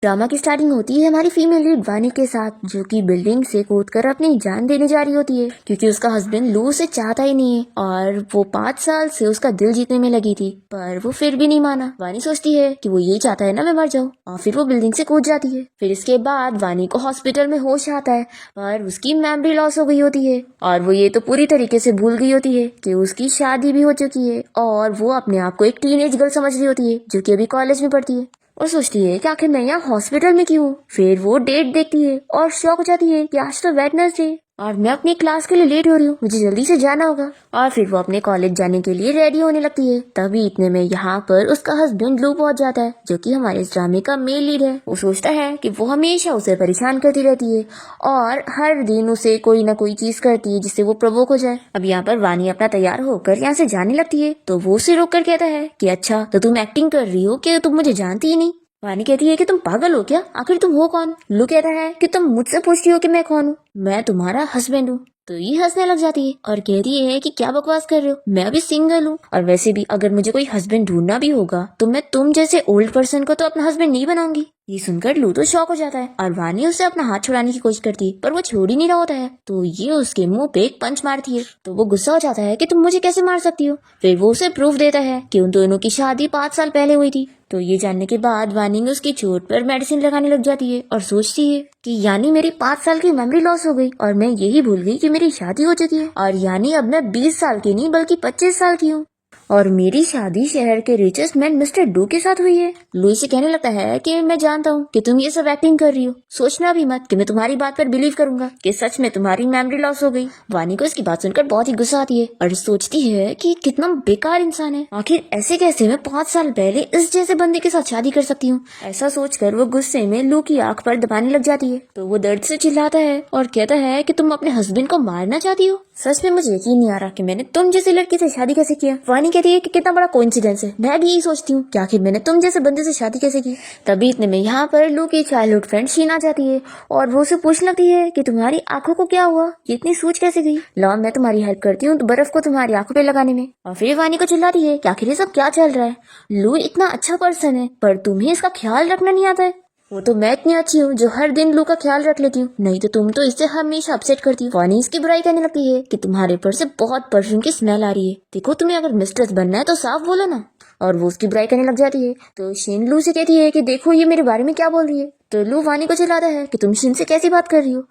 Drama की starting होती है हमारी फीमेल लीड वानी के साथ, जो कि बिल्डिंग से कूदकर अपनी जान देने जा रही होती है क्योंकि उसका हस्बैंड लू उसे चाहता ही नहीं है और वो 5 साल से उसका दिल जीतने में लगी थी, पर वो फिर भी नहीं माना। वानी सोचती है कि वो यही चाहता है ना मैं मर जाऊं, और फिर वो बिल्डिंग से कूद जाती है। फिर इसके बाद वानी को हॉस्पिटल में होश आता है पर उसकी मेमोरी लॉस हो गई होती है और वो ये तो पूरी तरीके से भूल गई होती है कि उसकी शादी भी हो चुकी है और वो अपने आप को एक टीनेज गर्ल समझ रही होती है जो कि अभी कॉलेज में पढ़ती है और सोचती है कि आखिर मैं यहाँ हॉस्पिटल में क्यों हूँ। फिर वो डेट देखती है और शॉक हो जाती है कि आज तो वेडनेसडे और मैं अपनी क्लास के लिए लेट हो रही हूँ, मुझे जल्दी से जाना होगा। और फिर वो अपने कॉलेज जाने के लिए रेडी होने लगती है। तभी इतने में यहाँ पर उसका हस्बैंड लू पहुंच जाता है, जो कि हमारे इस ड्रामे का मेन लीड है। वो सोचता है कि वो हमेशा उसे परेशान करती रहती है और हर दिन उसे कोई ना कोई चीज करती है जिससे वो प्रवोक हो जाए। अब यहाँ पर वानी अपना तैयार होकर यहाँ से जाने लगती है तो वो उसे रोक कर कहता है कि अच्छा तो तुम एक्टिंग कर रही हो कि तुम मुझे जानती ही नहीं। वानी कहती है कि तुम पागल हो क्या, आखिर तुम हो कौन। लू कहता है कि तुम मुझसे पूछती हो कि मैं कौन हूँ, मैं तुम्हारा हस्बैंड हूँ। तो ये हंसने लग जाती है और कहती है कि क्या बकवास कर रहे हो, मैं अभी सिंगल हूँ और वैसे भी अगर मुझे कोई हस्बैंड ढूंढना भी होगा तो मैं तुम जैसे ओल्ड पर्सन को तो अपना हस्बैंड नहीं बनाऊंगी। ये सुनकर लू तो शॉक हो जाता है और वानी उससे अपना हाथ छुड़ाने की कोशिश करती है पर वो छोड़ ही नहीं रहा होता है। तो ये उसके मुंह पे एक पंच मारती है तो वो गुस्सा हो जाता है कि तुम मुझे कैसे मार सकती हो। फिर वो उसे प्रूफ देता है कि उन दोनों की शादी 5 साल पहले हुई थी। तो ये जानने के बाद वानी उसकी चोट पर मेडिसिन लगाने लग जाती है और सोचती है कि यानी मेरी 5 साल की मेमोरी लॉस हो गई और मैं यही भूल गई कि मेरी शादी हो चुकी है और यानी अब मैं 20 साल की नहीं बल्कि 25 साल की हूँ और मेरी शादी शहर के रिचेस्ट मैन मिस्टर डू के साथ हुई है। लुई से कहने लगता है कि मैं जानता हूँ कि तुम ये सब एक्टिंग कर रही हो, सोचना भी मत कि मैं तुम्हारी बात पर बिलीव करूंगा कि सच में तुम्हारी मेमोरी लॉस हो गई। वानी को इसकी बात सुनकर बहुत ही गुस्सा आती है और सोचती है कि कितना बेकार इंसान है, आखिर ऐसे कैसे मैं 5 साल पहले इस जैसे बंदे के साथ शादी कर सकती हूँ। ऐसा सोचकर वो गुस्से में लू की आंख पर दबाने लग जाती है तो वो दर्द से चिल्लाता है और कहता है कि तुम अपने हस्बैंड को मारना चाहती हो। सच में मुझे यकीन नहीं आ रहा कि मैंने तुम जैसे लड़की से शादी कैसे किया। वानी कहती है कि कितना बड़ा कोइंसिडेंस है, मैं भी यही सोचती हूँ कि आखिर मैंने तुम जैसे बंदे से शादी कैसे की। तभी इतने में यहाँ पर लू की चाइल्डहुड फ्रेंड शीन आ जाती है और वो उसे पूछने लगती है कि तुम्हारी आंखों को क्या हुआ, ये इतनी सूज कैसे गई। लो मैं तुम्हारी हेल्प करती हूँ तो बर्फ को तुम्हारी आंखों पे लगाने में। और फिर वानी को चिल्लाती है कि आखिर ये सब क्या चल रहा है, लू इतना अच्छा पर्सन है पर तुम्हें इसका ख्याल रखना नहीं आता है। वो तो मैं इतनी अच्छी हूँ जो हर दिन लू का ख्याल रख लेती हूँ, नहीं तो तुम तो इससे हमेशा अपसेट करती हो। वानी इसकी बुराई करने लगती है कि तुम्हारे पर से बहुत परफ्यूम की स्मेल आ रही है, देखो तुम्हें अगर मिस्ट्रेस बनना है तो साफ बोलो ना। और वो उसकी बुराई करने लग जाती है तो शीन लू से कहती है कि देखो ये मेरे बारे में क्या बोल रही है। तो लू वानी को चिल्लाता है कि तुम शीन से कैसी बात कर रही हो।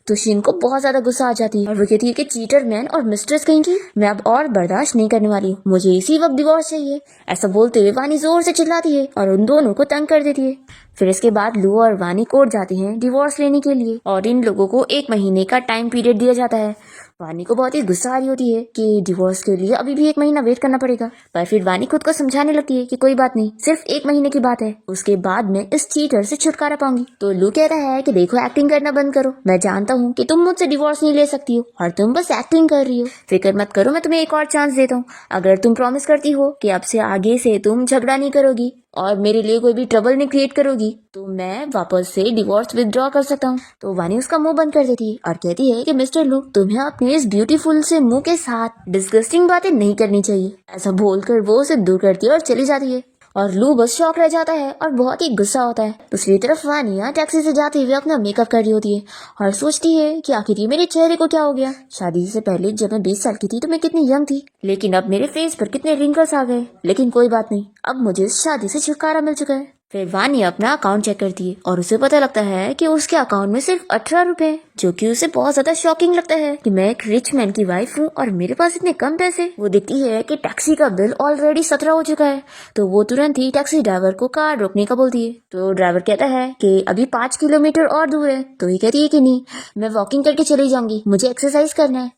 तो शीन को बहुत ज्यादा गुस्सा आ जाती है और वो कहती है कि चीटर मैन और मिस्ट्रेस कहीं की, मैं अब और बर्दाश्त नहीं करने वाली हूँ, मुझे इसी वक्त डिवोर्स चाहिए। ऐसा बोलते हुए वानी जोर से चिल्लाती है और उन दोनों को तंग कर देती है। फिर इसके बाद लू और वानी कोर्ट जाते हैं डिवोर्स लेने के लिए और इन लोगों को 1 महीने का टाइम पीरियड दिया जाता है। वानी को बहुत ही गुस्सा आ रही होती है कि डिवोर्स के लिए अभी भी 1 महीना वेट करना पड़ेगा, पर फिर वानी खुद को समझाने लगती है कि कोई बात नहीं, सिर्फ 1 महीने की बात है, उसके बाद मैं इस चीटर से छुटकारा पाऊंगी। तो लू कहता है कि देखो एक्टिंग करना बंद करो, मैं जानता हूँ कि तुम मुझसे डिवोर्स नहीं ले सकती हो और तुम बस एक्टिंग कर रही हो, फिक्र मत करो, मैं तुम्हें एक और चांस देता हूँ। अगर तुम प्रॉमिस करती हो कि अब से आगे से तुम झगड़ा नहीं करोगी और मेरे लिए कोई भी ट्रबल नहीं क्रिएट करोगी तो मैं वापस से डिवोर्स विथड्रॉ कर सकता हूँ। तो वानी उसका मुंह बंद कर देती है और कहती है कि मिस्टर लू तुम्हें अपने इस ब्यूटीफुल से मुंह के साथ डिस्गस्टिंग बातें नहीं करनी चाहिए। ऐसा बोलकर वो उसे दूर करती है और चली जाती है और लू बस शॉक रह जाता है और बहुत ही गुस्सा होता है। दूसरी तरफ वानिया टैक्सी से जाते हुए अपना मेकअप कर रही होती है और सोचती है कि आखिर ये मेरे चेहरे को क्या हो गया। शादी से पहले जब मैं 20 साल की थी तो मैं कितनी यंग थी, लेकिन अब मेरे फेस पर कितने रिंकल्स आ गए, लेकिन कोई बात नहीं, अब मुझे इस शादी से छुटकारा मिल चुका है। फिर वानी अपना अकाउंट चेक करती है और उसे पता लगता है कि उसके अकाउंट में सिर्फ 18 रुपए, जो कि उसे बहुत ज्यादा शॉकिंग लगता है कि मैं एक रिच मैन की वाइफ हूँ और मेरे पास इतने कम पैसे। वो देखती है कि टैक्सी का बिल ऑलरेडी 17 हो चुका है तो वो तुरंत ही टैक्सी ड्राइवर को कार रोकने का बोलती है। तो ड्राइवर कहता है कि अभी 5 किलोमीटर और दूर है। तो ये कहती है कि नहीं, मैं वॉकिंग करके चली जाऊंगी, मुझे एक्सरसाइज करना है।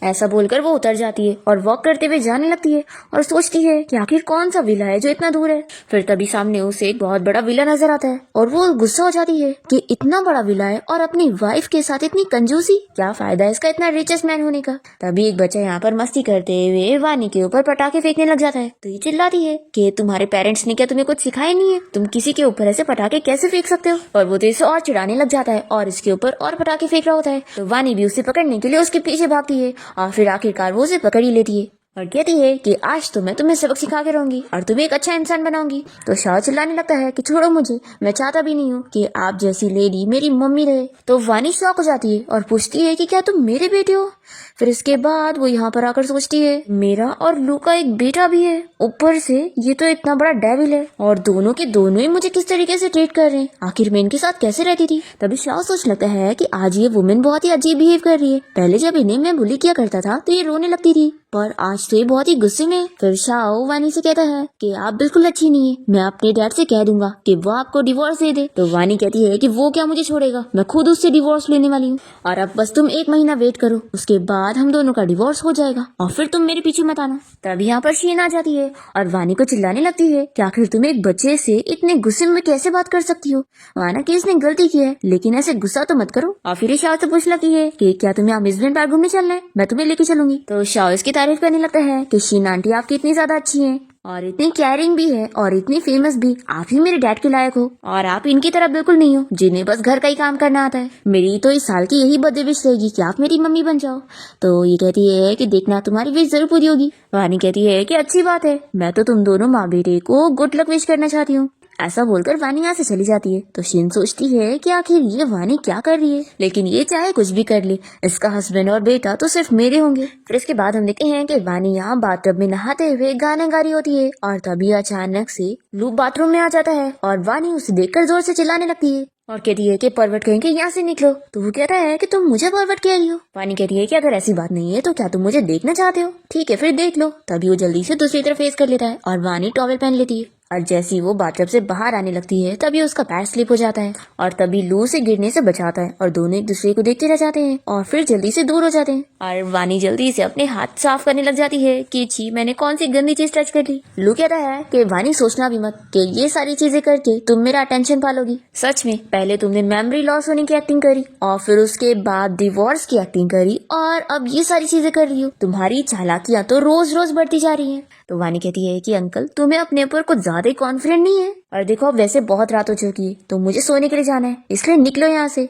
ऐसा बोलकर वो उतर जाती है और वॉक करते हुए जाने लगती है और सोचती है कि आखिर कौन सा विला है जो इतना दूर है। फिर तभी सामने उसे एक बहुत बड़ा विला नजर आता है और वो गुस्सा हो जाती है कि इतना बड़ा विला है और अपनी वाइफ के साथ इतनी कंजूसी, क्या फायदा है इसका इतना रिचेस्ट मैन होने का। तभी एक बच्चा यहाँ पर मस्ती करते हुए वानी के ऊपर पटाखे फेंकने लग जाता है। तो ये चिल्लाती है कि तुम्हारे पेरेंट्स ने क्या तुम्हें कुछ सिखाया नहीं है, तुम किसी के ऊपर ऐसे पटाखे कैसे फेंक सकते हो। और वो तो इसे और चिढ़ाने लग जाता है और इसके ऊपर और पटाखे फेंक रहा होता है। तो वानी भी उसे पकड़ने के लिए उसके पीछे भागती है और फिर आखिरकार वो उसे पकड़ ही लेती है। और कहती है कि आज तो मैं तुम्हें सबक सिखा के रहूंगी और तुम्हें एक अच्छा इंसान बनाऊंगी। तो शाओ चिल्लाने लगता है कि छोड़ो मुझे, मैं चाहता भी नहीं हूँ कि आप जैसी लेडी मेरी मम्मी रहे। तो वानी शॉक हो जाती है और पूछती है कि क्या तुम मेरे बेटे हो। फिर इसके बाद वो यहाँ पर आकर सोचती है मेरा और लू का एक बेटा भी है, ऊपर से ये तो इतना बड़ा डेविल है और दोनों के दोनों ही मुझे किस तरीके से ट्रीट कर रहे हैं, आखिर मैं इनके साथ कैसे रहती थी। तभी शाओ सोच लगता है कि आज ये वुमेन बहुत ही अजीब बिहेव कर रही है। पहले जब इन्हें मैं बुली किया करता था तो ये रोने लगती थी, पर आज तो ये बहुत ही गुस्से में। फिर शाओ वानी से कहता है कि आप बिल्कुल अच्छी नहीं है, मैं अपने डैड से कह दूंगा कि वो आपको डिवोर्स दे दे। तो वानी कहती है कि वो क्या मुझे छोड़ेगा, मैं खुद उससे डिवोर्स लेने वाली हूँ और अब बस तुम 1 महीना वेट करो, उसके बाद हम दोनों का डिवोर्स हो जाएगा और फिर तुम मेरे पीछे मत आना। तब यहाँ पर शीन आ जाती है और वानी को चिल्लाने लगती है कि आखिर तुम एक बच्चे से इतने गुस्से में कैसे बात कर सकती हो, माना कि इसने गलती की है लेकिन ऐसे गुस्सा तो मत करो। और फिर शाओ से पूछ लगती है कि क्या तुम्हें अम्यूजमेंट पार्क घूमने चलना है, मैं तुम्हें लेके चलूंगी। तो शाओ इसकी तारीफ करने लगता है कि शीन आंटी आपकी इतनी ज्यादा अच्छी है और इतनी केयरिंग भी है और इतनी फेमस भी, आप ही मेरे डैड के लायक हो और आप इनकी तरह बिल्कुल नहीं हो जिन्हें बस घर का ही काम करना आता है। मेरी तो इस साल की यही बर्थडे विश रहेगी कि आप मेरी मम्मी बन जाओ। तो ये कहती है कि देखना तुम्हारी विश जरूर पूरी होगी। वानी कहती है कि अच्छी बात है, मैं तो तुम दोनों माँ बेटे को गुड लक विश करना चाहती हूँ। ऐसा बोलकर वानी यहाँ से चली जाती है। तो शिन सोचती है कि आखिर ये वानी क्या कर रही है, लेकिन ये चाहे कुछ भी कर ले, इसका हस्बैंड और बेटा तो सिर्फ मेरे होंगे। फिर इसके बाद हम देखते हैं कि वानी यहाँ बाथटब में नहाते हुए गाने गा रही होती है और तभी अचानक से लू बाथरूम में आ जाता है और वानी उसे देखकर जोर से चिल्लाने लगती है और कहती है कि परवर्ट कहेंगे यहाँ से निकलो। तो वो कहता है कि तुम मुझे परवर्ट कह रही हो। वानी कहती है कि अगर ऐसी बात नहीं है तो क्या तुम मुझे देखना चाहते हो, ठीक है फिर देख लो। तभी वो जल्दी से दूसरी तरफ फेस कर लेता है और वानी टॉवेल पहन लेती है और जैसे ही वो बाथटब से बाहर आने लगती है तभी उसका पैर स्लिप हो जाता है और तभी लू से गिरने से बचाता है और दोनों एक दूसरे को देखते रह जाते हैं और फिर जल्दी से दूर हो जाते हैं। और वानी जल्दी से अपने हाथ साफ करने लग जाती है कि छी मैंने कौन सी गंदी चीज टच कर ली। लू कहता है कि वानी सोचना भी मत कि ये सारी चीजें करके तुम मेरा अटेंशन पालोगी। सच में पहले तुमने मेमोरी लॉस होने की एक्टिंग करी और फिर उसके बाद डिवोर्स की एक्टिंग करी और अब ये सारी चीजें कर रही हो। तुम्हारी चालाकियां तो रोज रोज बढ़ती जा रही हैं। तो वानी कहती है कि अंकल तुम्हें अपने ऊपर कुछ ज्यादा ही कॉन्फिडेंट नहीं है, और देखो अब वैसे बहुत रात हो चुकी है तो मुझे सोने के लिए जाना है, इसलिए निकलो यहाँ से।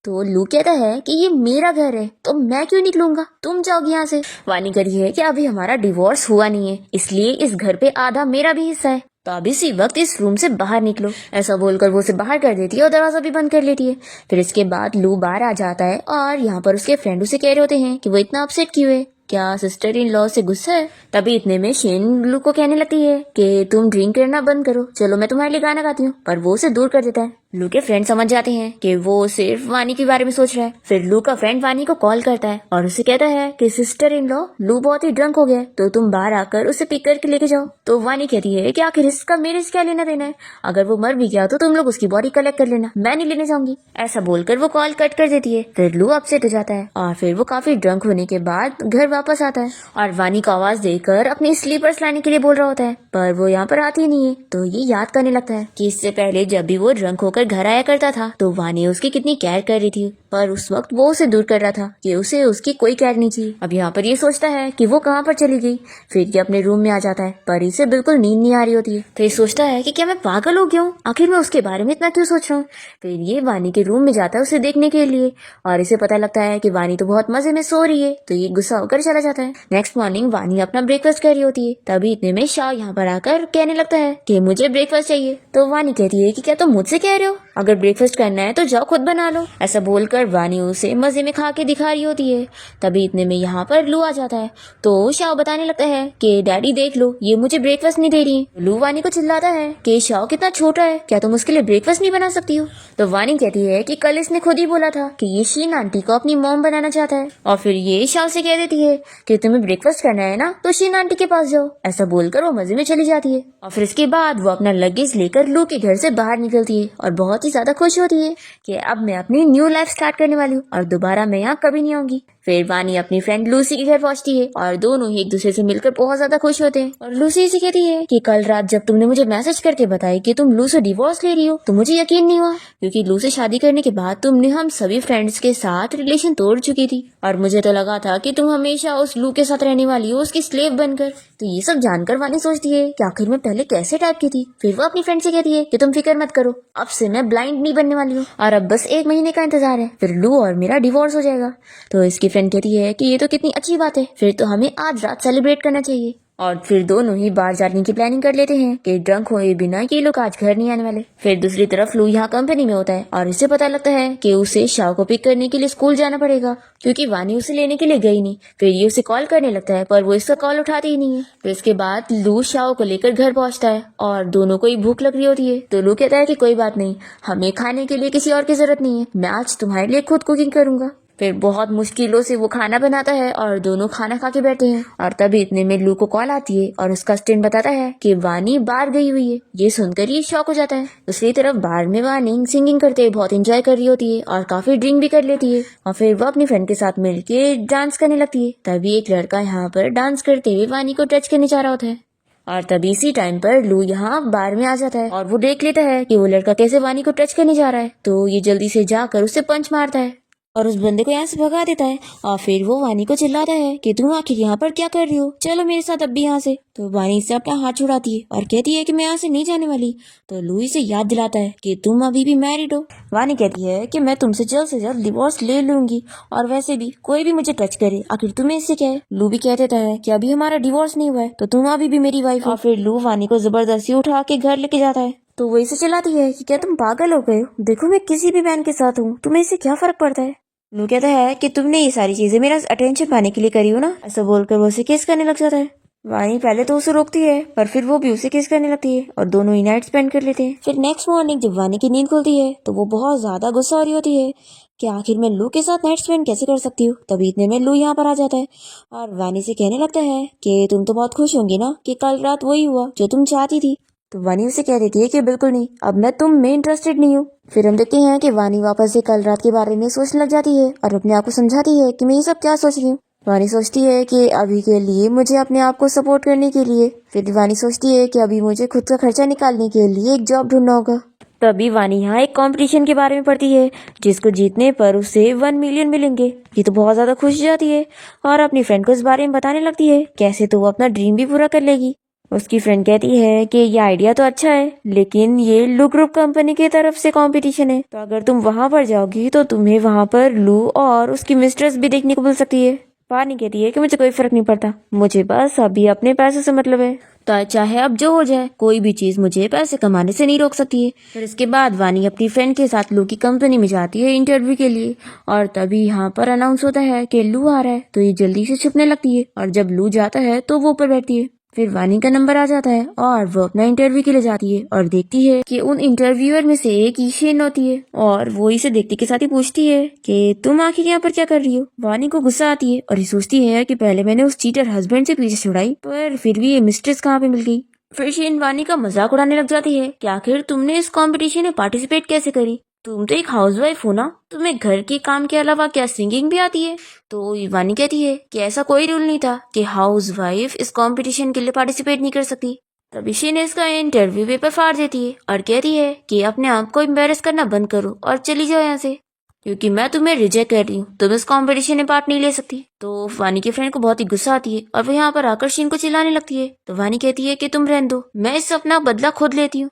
तो लू कहता है कि ये मेरा घर है तो मैं क्यों निकलूंगा, तुम जाओगी यहाँ से। वानी करी है कि अभी हमारा डिवोर्स हुआ नहीं है इसलिए इस घर पे आधा मेरा भी हिस्सा है, तो अब इसी वक्त इस रूम से बाहर निकलो। ऐसा बोलकर वो उसे बाहर कर देती है और दरवाजा भी बंद कर लेती है। फिर इसके बाद लू बाहर आ जाता है और यहाँ पर उसके फ्रेंड उसे कह रहे होते हैं कि वो इतना अपसेट क्यों है, क्या सिस्टर इन लॉ से गुस्सा है। तभी इतने में शेन लू को कहने लगती है कि तुम ड्रिंक करना बंद करो, चलो मैं तुम्हारे लिए गाना गाती हूँ, पर वो उसे दूर कर देता है। लू के फ्रेंड समझ जाते हैं कि वो सिर्फ वानी के बारे में सोच रहा है। फिर लू का फ्रेंड वानी को कॉल करता है और उसे कहता है कि सिस्टर इन लॉ लू बहुत ही ड्रंक हो गया है तो तुम बाहर आकर उसे पिक करके लेके जाओ। तो वानी कहती है कि आखिर इसका मेरे से क्या लेना देना है, अगर वो मर भी गया तो तुम लोग उसकी बॉडी कलेक्ट कर लेना, मैं नहीं लेने जाऊंगी। ऐसा बोलकर वो कॉल कट कर देती है। फिर लू अपसेट हो जाता है और फिर वो काफी ड्रंक होने के बाद घर वापस आता है और वानी को आवाज देकर अपने स्लीपर्स लाने के लिए बोल रहा होता है, पर वो यहाँ पर आती नहीं है। तो ये याद करने लगता है कि इससे पहले जब भी वो ड्रंक होकर घर आया करता था तो वानी उसकी कितनी केयर कर रही थी, पर उस वक्त वो उसे दूर कर रहा था कि उसे उसकी कोई केयर नहीं थी। अब यहाँ पर ये सोचता है कि वो कहाँ पर चली गई। फिर ये अपने रूम में आ जाता है पर इसे बिल्कुल नींद नहीं आ रही होती है। तो ये सोचता है कि क्या मैं पागल हो गया हूँ, आखिर मैं उसके बारे में इतना क्यों सोच रहा हूँ। फिर ये वानी के रूम में जाता है उसे देखने के लिए और इसे पता लगता है कि वानी तो बहुत मजे में सो रही है, तो ये गुस्सा होकर चला जाता है। नेक्स्ट मॉर्निंग वानी अपना ब्रेकफास्ट कर रही होती है। तभी इतने में शाह यहाँ पर आकर कहने लगता है कि मुझे ब्रेकफास्ट चाहिए। तो वानी कहती है कि क्या तुम मुझसे कह रहे हो, अगर ब्रेकफास्ट करना है तो जाओ खुद बना लो। ऐसा बोलकर वानी उसे मजे में खा के दिखा रही होती है। तभी इतने में यहाँ पर लू आ जाता है तो शाओ बताने लगता है कि डैडी देख लो ये मुझे ब्रेकफास्ट नहीं दे रही। लू वानी को चिल्लाता है कि शाओ कितना छोटा है, क्या तुम उसके लिए ब्रेकफास्ट नहीं बना सकती हो। तो वानी कहती है कि कल इसने खुद ही बोला था कि ये शीन आंटी को अपनी मॉम बनाना चाहता है, और फिर ये शाओ से कह देती है कि तुम्हें ब्रेकफास्ट करना है ना तो शीन आंटी के पास जाओ। ऐसा बोलकर वो मजे में चली जाती है और फिर इसके बाद वो अपना लगेज लेकर लू के घर से बाहर निकलती है और बहुत ही ज्यादा खुश होती है कि अब मैं अपनी न्यू लाइफ स्टार्ट करने वाली हूँ और दोबारा मैं यहाँ कभी नहीं आऊंगी। फिर वानी अपनी फ्रेंड लूसी के घर पहुंचती है और दोनों ही एक दूसरे से मिलकर बहुत ज्यादा खुश होते हैं। और लूसी से कहती है कि कल रात जब तुमने मुझे मैसेज करके बताई कि तुम लू से डिवोर्स ले रही हो तो मुझे यकीन नहीं हुआ, क्योंकि लू से शादी करने के बाद तुमने हम सभी फ्रेंड्स के साथ रिलेशन तोड़ चुकी थी और मुझे तो लगा था कि तुम हमेशा उस लू के साथ रहने वाली हो, उसकी स्लेव बनकर। तो ये सब जानकर वानी सोचती है कि आखिर मैं पहले कैसे टाइप की थी। फिर वो अपनी फ्रेंड से कहती है कि तुम फिक्र मत करो, अब से मैं ब्लाइंड नहीं बनने वाली हूँ और अब बस 1 महीने का इंतजार है, फिर लू और मेरा डिवोर्स हो जाएगा। तो इसकी फ्रेंड कहती है कि ये तो कितनी अच्छी बात है, फिर तो हमें आज रात सेलिब्रेट करना चाहिए। और फिर दोनों ही बाहर जाने की प्लानिंग कर लेते हैं कि ड्रंक हुए बिना ये लोग आज घर नहीं आने वाले। फिर दूसरी तरफ लू यहाँ कंपनी में होता है और इसे पता लगता है कि उसे शाओ को पिक करने के लिए स्कूल जाना पड़ेगा, क्योंकि वानी उसे लेने के लिए गई नहीं। फिर ये उसे कॉल करने लगता है पर वो इसका कॉल उठाती ही नहीं है। फिर इसके बाद लू शाओ को लेकर घर पहुंचता है और दोनों को ही भूख लग रही होती है। तो लू कहता है कि कोई बात नहीं, हमें खाने के लिए किसी और की जरूरत नहीं है, मैं आज तुम्हारे लिए खुद कुकिंग करूंगा। फिर बहुत मुश्किलों से वो खाना बनाता है और दोनों खाना खा के बैठे हैं। और तभी इतने में लू को कॉल आती है और उसका असिस्टेंट बताता है कि वानी बाहर गई हुई है। ये सुनकर ये शॉक हो जाता है। दूसरी तरफ बार में वानी सिंगिंग करते बहुत एंजॉय कर रही होती है और काफी ड्रिंक भी कर लेती है और फिर वो अपनी फ्रेंड के साथ मिलके डांस करने लगती है। तभी एक लड़का यहाँ पर डांस करते हुए वानी को टच करने जा रहा होता है और तभी इसी टाइम पर लू यहाँ बार में आ जाता है और वो देख लेता है कि वो लड़का कैसे वानी को टच करने जा रहा है। तो ये जल्दी से जाकर उसे पंच मारता है और उस बंदे को यहाँ से भगा देता है। और फिर वो वानी को चिल्लाता है कि तुम आखिर यहाँ पर क्या कर रही हो, चलो मेरे साथ अब भी यहाँ से। तो वानी से अपना हाथ छुड़ाती है और कहती है कि मैं यहाँ से नहीं जाने वाली। तो लुई से याद दिलाता है कि तुम अभी भी मैरिड हो। वानी कहती है कि मैं तुमसे जल्द से जल्द डिवोर्स ले लूंगी और वैसे भी कोई भी मुझे टच करे आखिर तुम्हें इससे क्या है। लू भी कह देता है कि अभी हमारा डिवोर्स नहीं हुआ है तो तुम अभी भी मेरी वाइफ हो। और फिर लू वानी को जबरदस्ती उठा के घर लेके जाता है। तो वो इसे चिल्लाती है कि क्या तुम पागल हो गए हो, देखो मैं किसी भी मैन के साथ हूँ, तुम्हें इससे क्या फर्क पड़ता है। लू कहता है कि तुमने ये सारी चीजें मेरा अटेंशन पाने के लिए करी हो ना। ऐसा बोलकर वो उसे किस करने लग जाता है। वानी पहले तो उसे रोकती है पर फिर वो भी उसे किस करने लगती है और दोनों ही नाइट स्पेंड कर लेते हैं। फिर नेक्स्ट मॉर्निंग जब वानी की नींद खुलती है तो वो बहुत ज्यादा गुस्सा हो रही होती है कि आखिर मैं लू के साथ नाइट स्पेंड कैसे कर सकती हूँ। तभी इतने में लू यहाँ पर आ जाता है और वानी से कहने लगता है कि तुम तो बहुत खुश होंगी ना कि कल रात वही हुआ जो तुम चाहती थी। तो वानी उसे कह देती है कि बिल्कुल नहीं, अब मैं तुम में इंटरेस्टेड नहीं हूँ। फिर हम देखते हैं कि वानी वापस से कल रात के बारे में सोचने लग जाती है और अपने आप को समझाती है कि मैं ये सब क्या सोच रही हूँ। वानी सोचती है कि अभी के लिए मुझे अपने आप को सपोर्ट करने के लिए, फिर वानी सोचती है कि अभी मुझे खुद का खर्चा निकालने के लिए एक जॉब ढूंढना होगा। तभी वानी यहाँ एक कंपटीशन के बारे में पढ़ती है जिसको जीतने पर उसे 1 मिलियन मिलेंगे। ये तो बहुत ज्यादा खुश हो जाती है और अपनी फ्रेंड को इस बारे में बताने लगती है कैसे तो वो अपना ड्रीम भी पूरा कर लेगी। उसकी फ्रेंड कहती है कि ये आइडिया तो अच्छा है लेकिन ये लू ग्रुप कंपनी की तरफ से कंपटीशन है, तो अगर तुम वहां पर जाओगी तो तुम्हें वहां पर लू और उसकी मिस्ट्रेस भी देखने को मिल सकती है। वानी कहती है कि मुझे कोई फर्क नहीं पड़ता, मुझे बस अभी अपने पैसों से मतलब है, तो चाहे अब जो हो जाए कोई भी चीज मुझे पैसे कमाने से नहीं रोक सकती है। फिर इसके बाद वानी अपनी फ्रेंड के साथ लू की कंपनी में जाती है इंटरव्यू के लिए और तभी यहाँ पर अनाउंस होता है कि लू आ रहा है। तो ये जल्दी से छुपने लगती है और जब लू जाता है तो वो ऊपर बैठती है। फिर वानी का नंबर आ जाता है और वो अपना इंटरव्यू के लिए जाती है और देखती है कि उन इंटरव्यूअर में से एक ईशेन होती है और वो इसे देखते के साथ ही पूछती है कि तुम आखिर यहाँ पर क्या कर रही हो। वानी को गुस्सा आती है और ये सोचती है कि पहले मैंने उस चीटर हस्बैंड से पीछे छुड़ाई पर फिर भी ये मिस्ट्रेस कहाँ पे मिल गई। फिर शेन वानी का मजाक उड़ाने लग जाती है कि आखिर तुमने इस कंपटीशन में पार्टिसिपेट कैसे करी, तुम तो एक हाउसवाइफ हो ना, तुम्हें घर के काम के अलावा क्या सिंगिंग भी आती है। तो वानी कहती है कि ऐसा कोई रूल नहीं था कि हाउसवाइफ इस कंपटीशन के लिए पार्टिसिपेट नहीं कर सकती। तभी शीन इसका इंटरव्यू पेपर फाड़ देती है और कहती है कि अपने आप को एम्बेरस करना बंद करो और चली जाओ यहाँ से, क्योंकि मैं तुम्हें रिजेक्ट कर रही हूँ, तुम इस कंपटीशन में पार्ट नहीं ले सकती। तो वानी की फ्रेंड को बहुत ही गुस्सा आती है और वो यहाँ पर आकर शीन को चिल्लाने लगती है। तो वानी कहती है कि तुम रहने दो, मैं इससे अपना बदला खुद लेती हूँ।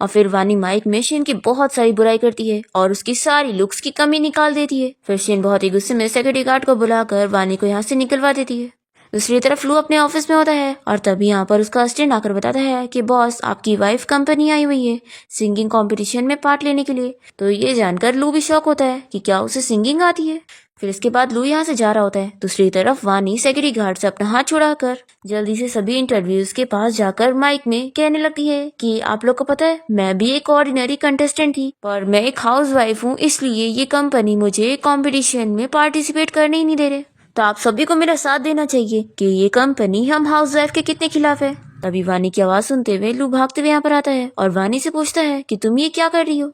और फिर वानी माइक में शीन की बहुत सारी बुराई करती है और उसकी सारी लुक्स की कमी निकाल देती है। फिर शीन बहुत ही गुस्से में सिक्योरिटी गार्ड को बुलाकर वानी को यहाँ से निकलवा देती है। दूसरी तरफ लू अपने ऑफिस में होता है और तभी यहाँ पर उसका असिस्टेंट आकर बताता है कि बॉस आपकी वाइफ कंपनी आई हुई है सिंगिंग कंपटीशन में पार्ट लेने के लिए। तो ये जानकर लू भी शॉक होता है कि क्या उसे सिंगिंग आती है। फिर इसके बाद लू यहाँ से जा रहा होता है। दूसरी तरफ वानी सिक्योरिटी गार्ड से अपना हाथ छुड़ाकर जल्दी से सभी इंटरव्यूज के पास जाकर माइक में कहने लगती है कि आप लोग को पता है मैं भी एक ऑर्डिनरी कंटेस्टेंट थी पर मैं एक हाउसवाइफ हूँ, इसलिए ये कंपनी मुझे कंपटीशन में पार्टिसिपेट करने ही नहीं दे रहे। तो आप सभी को मेरा साथ देना चाहिए कि ये कंपनी हम हाउसवाइफ के कितने खिलाफ है। तभी वानी की आवाज सुनते हुए लू भागते हुए यहाँ पर आता है और वानी से पूछता है कि तुम ये क्या कर रही हो।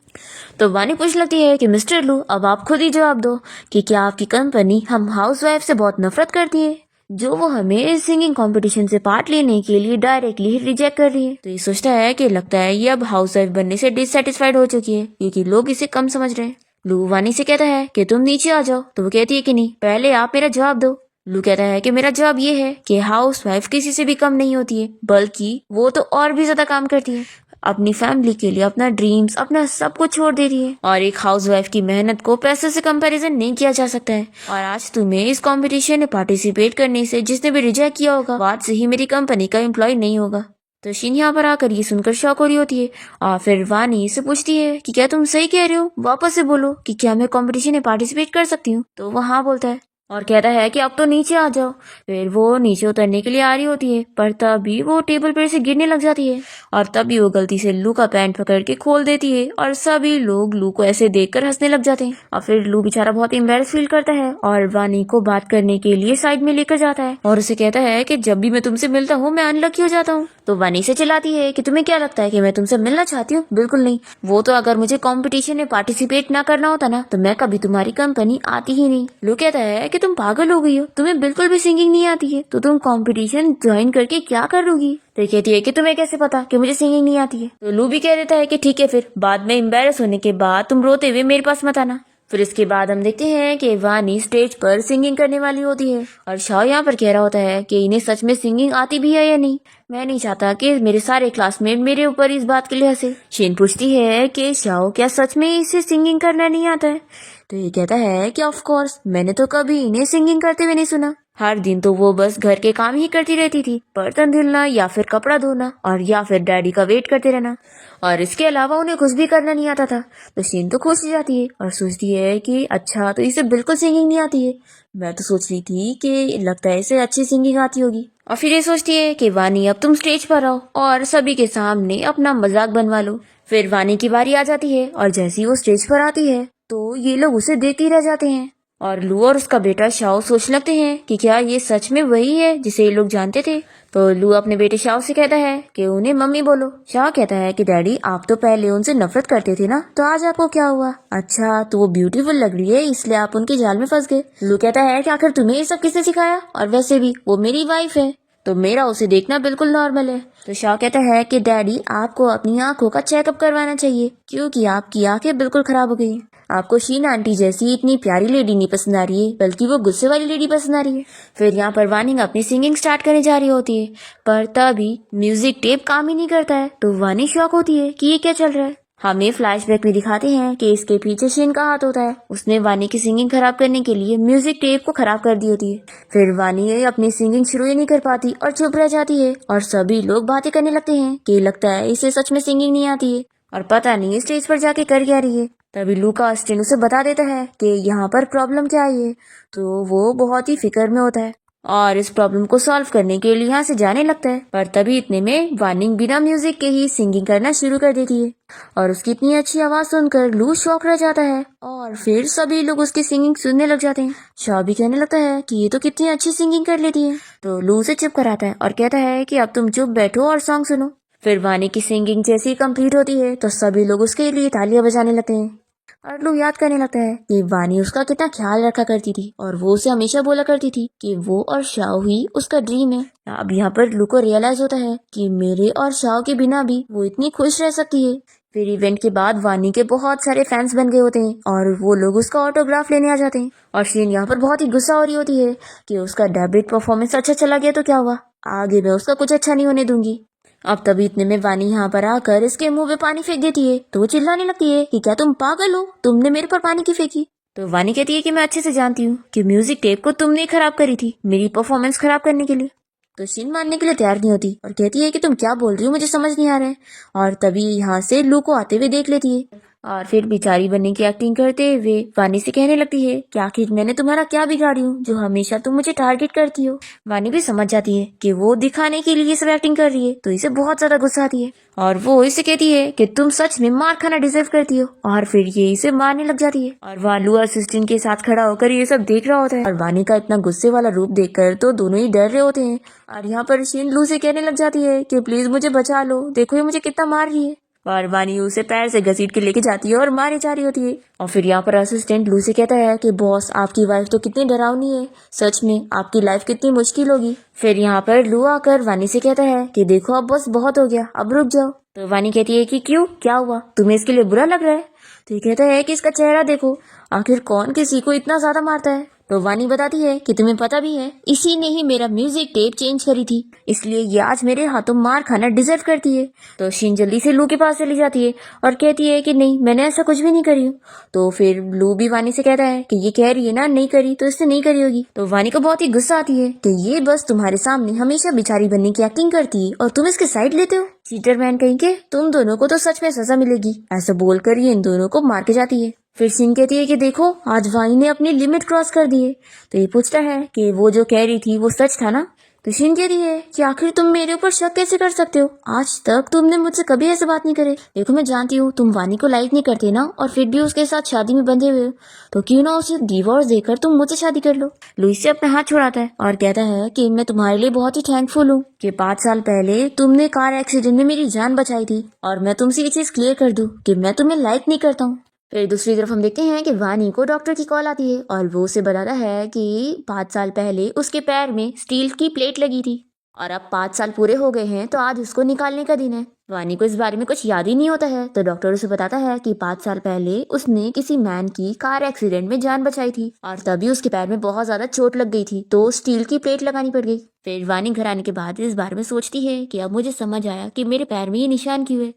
तो वानी पूछ लगती है कि मिस्टर लू अब आप खुद ही जवाब दो कि क्या आपकी कंपनी हम हाउसवाइफ से बहुत नफरत करती है जो वो हमें सिंगिंग कंपटीशन से पार्ट लेने के लिए डायरेक्टली रिजेक्ट कर रही है। तो ये सोचता है कि लगता है ये अब हाउसवाइफ बनने से डिससेटिस्फाइड हो चुकी है क्योंकि लोग इसे कम समझ रहे हैं। लू वानी से कहता है कि तुम नीचे आ जाओ। तो वो कहती है कि नहीं, पहले आप मेरा जवाब दो। लू कहता है कि मेरा जवाब ये है कि हाउसवाइफ किसी से भी कम नहीं होती है, बल्कि वो तो और भी ज्यादा काम करती है। अपनी फैमिली के लिए अपना ड्रीम्स, अपना सब कुछ छोड़ दे रही है। और एक हाउसवाइफ की मेहनत को पैसे से कंपैरिजन नहीं किया जा सकता है। और आज तुम्हें इस कंपटीशन में पार्टिसिपेट करने से जिसने भी रिजेक्ट किया होगा, वो आज से ही मेरी कंपनी का एम्प्लॉय नहीं होगा। तो शीन यहाँ पर आकर ये सुनकर शॉक हो रही होती है और फिर वानी से पूछती है कि क्या तुम सही कह रहे हो, वापस से बोलो कि क्या मैं कंपटीशन में पार्टिसिपेट कर सकती हूँ। तो वो हाँ बोलता है और कहता है कि अब तो नीचे आ जाओ। फिर वो नीचे उतरने के लिए आ रही होती है, पर तभी वो टेबल पर से गिरने लग जाती है और तभी वो गलती से लू का पैंट पकड़ के खोल देती है और सभी लोग लू को ऐसे देखकर हंसने लग जाते हैं। और फिर लू बेचारा बहुत एम्बैरेस फील करता है और वानी को बात करने के लिए साइड में लेकर जाता है और उसे कहता है कि जब भी मैं तुमसे मिलता हूँ मैं अनलकी हो जाता हूँ। तो वानी से चिल्लाती है कि तुम्हें क्या लगता है कि मैं तुमसे मिलना चाहती हूँ? बिल्कुल नहीं। वो तो अगर मुझे कंपटीशन में पार्टिसिपेट ना करना होता ना तो मैं कभी तुम्हारी कंपनी आती ही नहीं। लू कहता है कि तुम पागल हो गई हो, तुम्हें बिल्कुल भी सिंगिंग नहीं आती है तो तुम कंपटीशन ज्वाइन करके क्या करोगी? तो कहती है कि तुम्हें कैसे पता कि मुझे सिंगिंग नहीं आती है? तो लू भी कह देता है कि ठीक है, फिर बाद में एम्बैरेस होने के बाद तुम रोते हुए मेरे पास मत आना। फिर इसके बाद हम देखते हैं कि वानी स्टेज पर सिंगिंग करने वाली होती है और शाओ यहाँ पर कह रहा होता है कि इन्हें सच में सिंगिंग आती भी है या नहीं। मैं नहीं चाहता कि मेरे सारे क्लासमेट मेरे ऊपर इस बात के लिए हंसे। शीन पूछती है कि शाओ क्या सच में इसे सिंगिंग करना नहीं आता है? तो ये कहता है कि ऑफ कोर्स, मैंने तो कभी इन्हें सिंगिंग करते हुए नहीं सुना। हर दिन तो वो बस घर के काम ही करती रहती थी, बर्तन धुलना या फिर कपड़ा धोना और या फिर डैडी का वेट करते रहना, और इसके अलावा उन्हें कुछ भी करना नहीं आता था। तो शीन तो खुश हो जाती है और सोचती है कि अच्छा, तो इसे बिल्कुल सिंगिंग नहीं आती है। मैं तो सोच रही थी कि लगता है इसे अच्छी सिंगिंग आती होगी। और फिर ये सोचती है कि वानी अब तुम स्टेज पर आओ और सभी के सामने अपना मजाक बनवा लो। फिर वानी की बारी आ जाती है और जैसे ही वो स्टेज पर आती है तो ये लोग उसे देखते ही रह जाते हैं और लू और उसका बेटा शाओ सोचने लगते हैं कि क्या ये सच में वही है जिसे ये लोग जानते थे। तो लू अपने बेटे शाओ से कहता है कि उन्हें मम्मी बोलो। शाओ कहता है कि डैडी, आप तो पहले उनसे नफरत करते थे ना, तो आज आपको क्या हुआ? अच्छा, तो वो ब्यूटीफुल लग रही है इसलिए आप उनके जाल में फंस गए। लू कहता है कि आखिर तुम्हें ये सब किसने सिखाया, और वैसे भी वो मेरी वाइफ है तो मेरा उसे देखना बिल्कुल नॉर्मल है। तो शाह कहता है कि डैडी, आपको अपनी आंखों का चेकअप करवाना चाहिए क्योंकि आपकी आंखें बिल्कुल खराब हो गई हैं। आपको शीन आंटी जैसी इतनी प्यारी लेडी नहीं पसंद आ रही है, बल्कि वो गुस्से वाली लेडी पसंद आ रही है। फिर यहाँ पर वानी अपनी सिंगिंग स्टार्ट करने जा रही होती है, पर तभी म्यूजिक टेप काम ही नहीं करता है। तो वानी शॉक होती है कि ये क्या चल रहा है। हमें फ्लैशबैक में दिखाते हैं कि इसके पीछे शीन का हाथ होता है। उसने वानी की सिंगिंग खराब करने के लिए म्यूजिक टेप को खराब कर दी होती है। फिर वानी अपनी सिंगिंग शुरू ही नहीं कर पाती और चुप रह जाती है और सभी लोग बातें करने लगते हैं कि लगता है इसे सच में सिंगिंग नहीं आती है और पता नहीं स्टेज पर जाके कर क्या रही है। तभी लूका अस्टिन उसे बता देता है कि यहाँ पर प्रॉब्लम क्या आई है। तो वो बहुत ही फिक्र में होता है और इस प्रॉब्लम को सॉल्व करने के लिए यहाँ से जाने लगता है। पर तभी इतने में वार्निंग बिना म्यूजिक के ही सिंगिंग करना शुरू कर देती है और उसकी इतनी अच्छी आवाज सुनकर लू शॉक रह जाता है और फिर सभी लोग उसकी सिंगिंग सुनने लग जाते हैं। शाह भी कहने लगता है कि ये तो कितनी अच्छी सिंगिंग कर लेती है। तो लू उसे चुप कराता है और कहता है कि अब तुम चुप बैठो और सॉन्ग सुनो। फिर वानी की सिंगिंग जैसी ही कंप्लीट होती है तो सभी लोग उसके लिए तालियां बजाने लगते हैं और लोग याद करने लगता है कि वानी उसका कितना ख्याल रखा करती थी और वो उसे हमेशा बोला करती थी कि वो और शाओ ही उसका ड्रीम है। अब यहाँ पर लू को रियलाइज होता है कि मेरे और शाओ के बिना भी वो इतनी खुश रह सकती है। फिर इवेंट के बाद वानी के बहुत सारे फैंस बन गए होते हैं और वो लोग उसका ऑटोग्राफ लेने आ जाते हैं और शीन यहाँ पर बहुत ही गुस्सा हो रही होती है कि उसका डेब्यूट परफॉर्मेंस अच्छा चला गया तो क्या हुआ, आगे मैं उसका कुछ अच्छा नहीं होने दूंगी। अब तभी इतने में वानी यहाँ पर आकर इसके मुंह में पानी फेंक देती है तो वो चिल्लाने लगती है कि क्या तुम पागल हो, तुमने मेरे पर पानी क्यों फेंकी? तो वानी कहती है कि मैं अच्छे से जानती हूँ कि म्यूजिक टेप को तुमने खराब करी थी मेरी परफॉर्मेंस खराब करने के लिए। तो शिन मानने के लिए तैयार नहीं होती और कहती है कि तुम क्या बोल रही हो, मुझे समझ नहीं आ रहा है। और तभी यहाँ से लू को आते हुए देख लेती है और फिर बेचारी बनने की एक्टिंग करते हुए वानी से कहने लगती है कि आखिर मैंने तुम्हारा क्या बिगाड़ी हूँ जो हमेशा तुम मुझे टारगेट करती हो। वानी भी समझ जाती है कि वो दिखाने के लिए ये सब एक्टिंग कर रही है तो इसे बहुत ज्यादा गुस्सा आती है और वो इसे कहती है कि तुम सच में मार खाना डिजर्व करती हो और फिर ये इसे मारने लग जाती है और वालू असिस्टेंट के साथ खड़ा होकर ये सब देख रहा होता है और वानी का इतना गुस्से वाला रूप देखकर तो दोनों ही डर रहे होते हैं। और यहाँ पर शीन लू से कहने लग जाती है कि प्लीज मुझे बचा लो, देखो ये मुझे कितना मार रही है। और वानी उसे पैर से घसीट के लेके जाती है और मारे जा रही होती है। और फिर यहाँ पर असिस्टेंट लू से कहता है कि बॉस, आपकी वाइफ तो कितनी डरावनी है, सच में आपकी लाइफ कितनी मुश्किल होगी। फिर यहाँ पर लू आकर वानी से कहता है कि देखो अब बस बहुत हो गया, अब रुक जाओ। तो वानी कहती है कि क्यों, क्या हुआ, तुम्हें इसके लिए बुरा लग रहा है? तो ये कहता है कि इसका चेहरा देखो, आखिर कौन किसी को इतना ज्यादा मारता है। तो वानी बताती है कि तुम्हें पता भी है इसी ने ही मेरा म्यूजिक टेप चेंज करी थी, इसलिए ये आज मेरे हाथों मार खाना डिजर्व करती है। तो शीन जल्दी से लू के पास चली जाती है और कहती है कि नहीं, मैंने ऐसा कुछ भी नहीं करी हूँ। तो फिर लू भी वानी से कहता है कि ये कह रही है ना नहीं करी, तो इससे नहीं करी होगी। तो वानी को बहुत ही गुस्सा आती है कि ये बस तुम्हारे सामने हमेशा बेचारी बनने की एक्टिंग करती है और तुम इसके साइड लेते हो। चीटर मैन कहीं के, तुम दोनों को तो सच में सजा मिलेगी, ऐसा बोलकर ये इन दोनों को मार के जाती है। फिर सिंह कहती है कि देखो आज वानी ने अपनी लिमिट क्रॉस कर दी है। तो ये पूछता है कि वो जो कह रही थी वो सच था ना। तो शिन कहती है कि आखिर तुम मेरे ऊपर शक कैसे कर सकते हो, आज तक तुमने मुझसे कभी ऐसे बात नहीं करे। देखो मैं जानती हूँ तुम वानी को लाइक नहीं करते ना, और फिर भी उसके साथ शादी में बंधे हुए हो, तो क्यों ना उसे डिवोर्स देकर तुम मुझसे शादी कर लो। लुइस से अपना हाथ छुड़ाता है और कहता है कि मैं तुम्हारे लिए बहुत ही थैंकफुल हूँ कि 5 साल पहले तुमने कार एक्सीडेंट में मेरी जान बचाई थी, और मैं तुमसे ये चीज क्लियर कर दूं कि मैं तुम्हें लाइक नहीं करता हूँ। फिर दूसरी तरफ हम देखते हैं कि वानी को डॉक्टर की कॉल आती है और वो उसे बताता है कि 5 साल पहले उसके पैर में स्टील की प्लेट लगी थी और अब 5 साल पूरे हो गए हैं, तो आज उसको निकालने का दिन है। वानी को इस बारे में कुछ याद ही नहीं होता है, तो डॉक्टर उसे बताता है कि 5 साल पहले उसने किसी मैन की कार एक्सीडेंट में जान बचाई थी और तभी उसके पैर में बहुत ज्यादा चोट लग गई थी, तो स्टील की प्लेट लगानी पड़ गई। फिर वानी घर आने के बाद इस बारे में सोचती है कि अब मुझे समझ आया कि मेरे पैर में ये निशान क्यों है।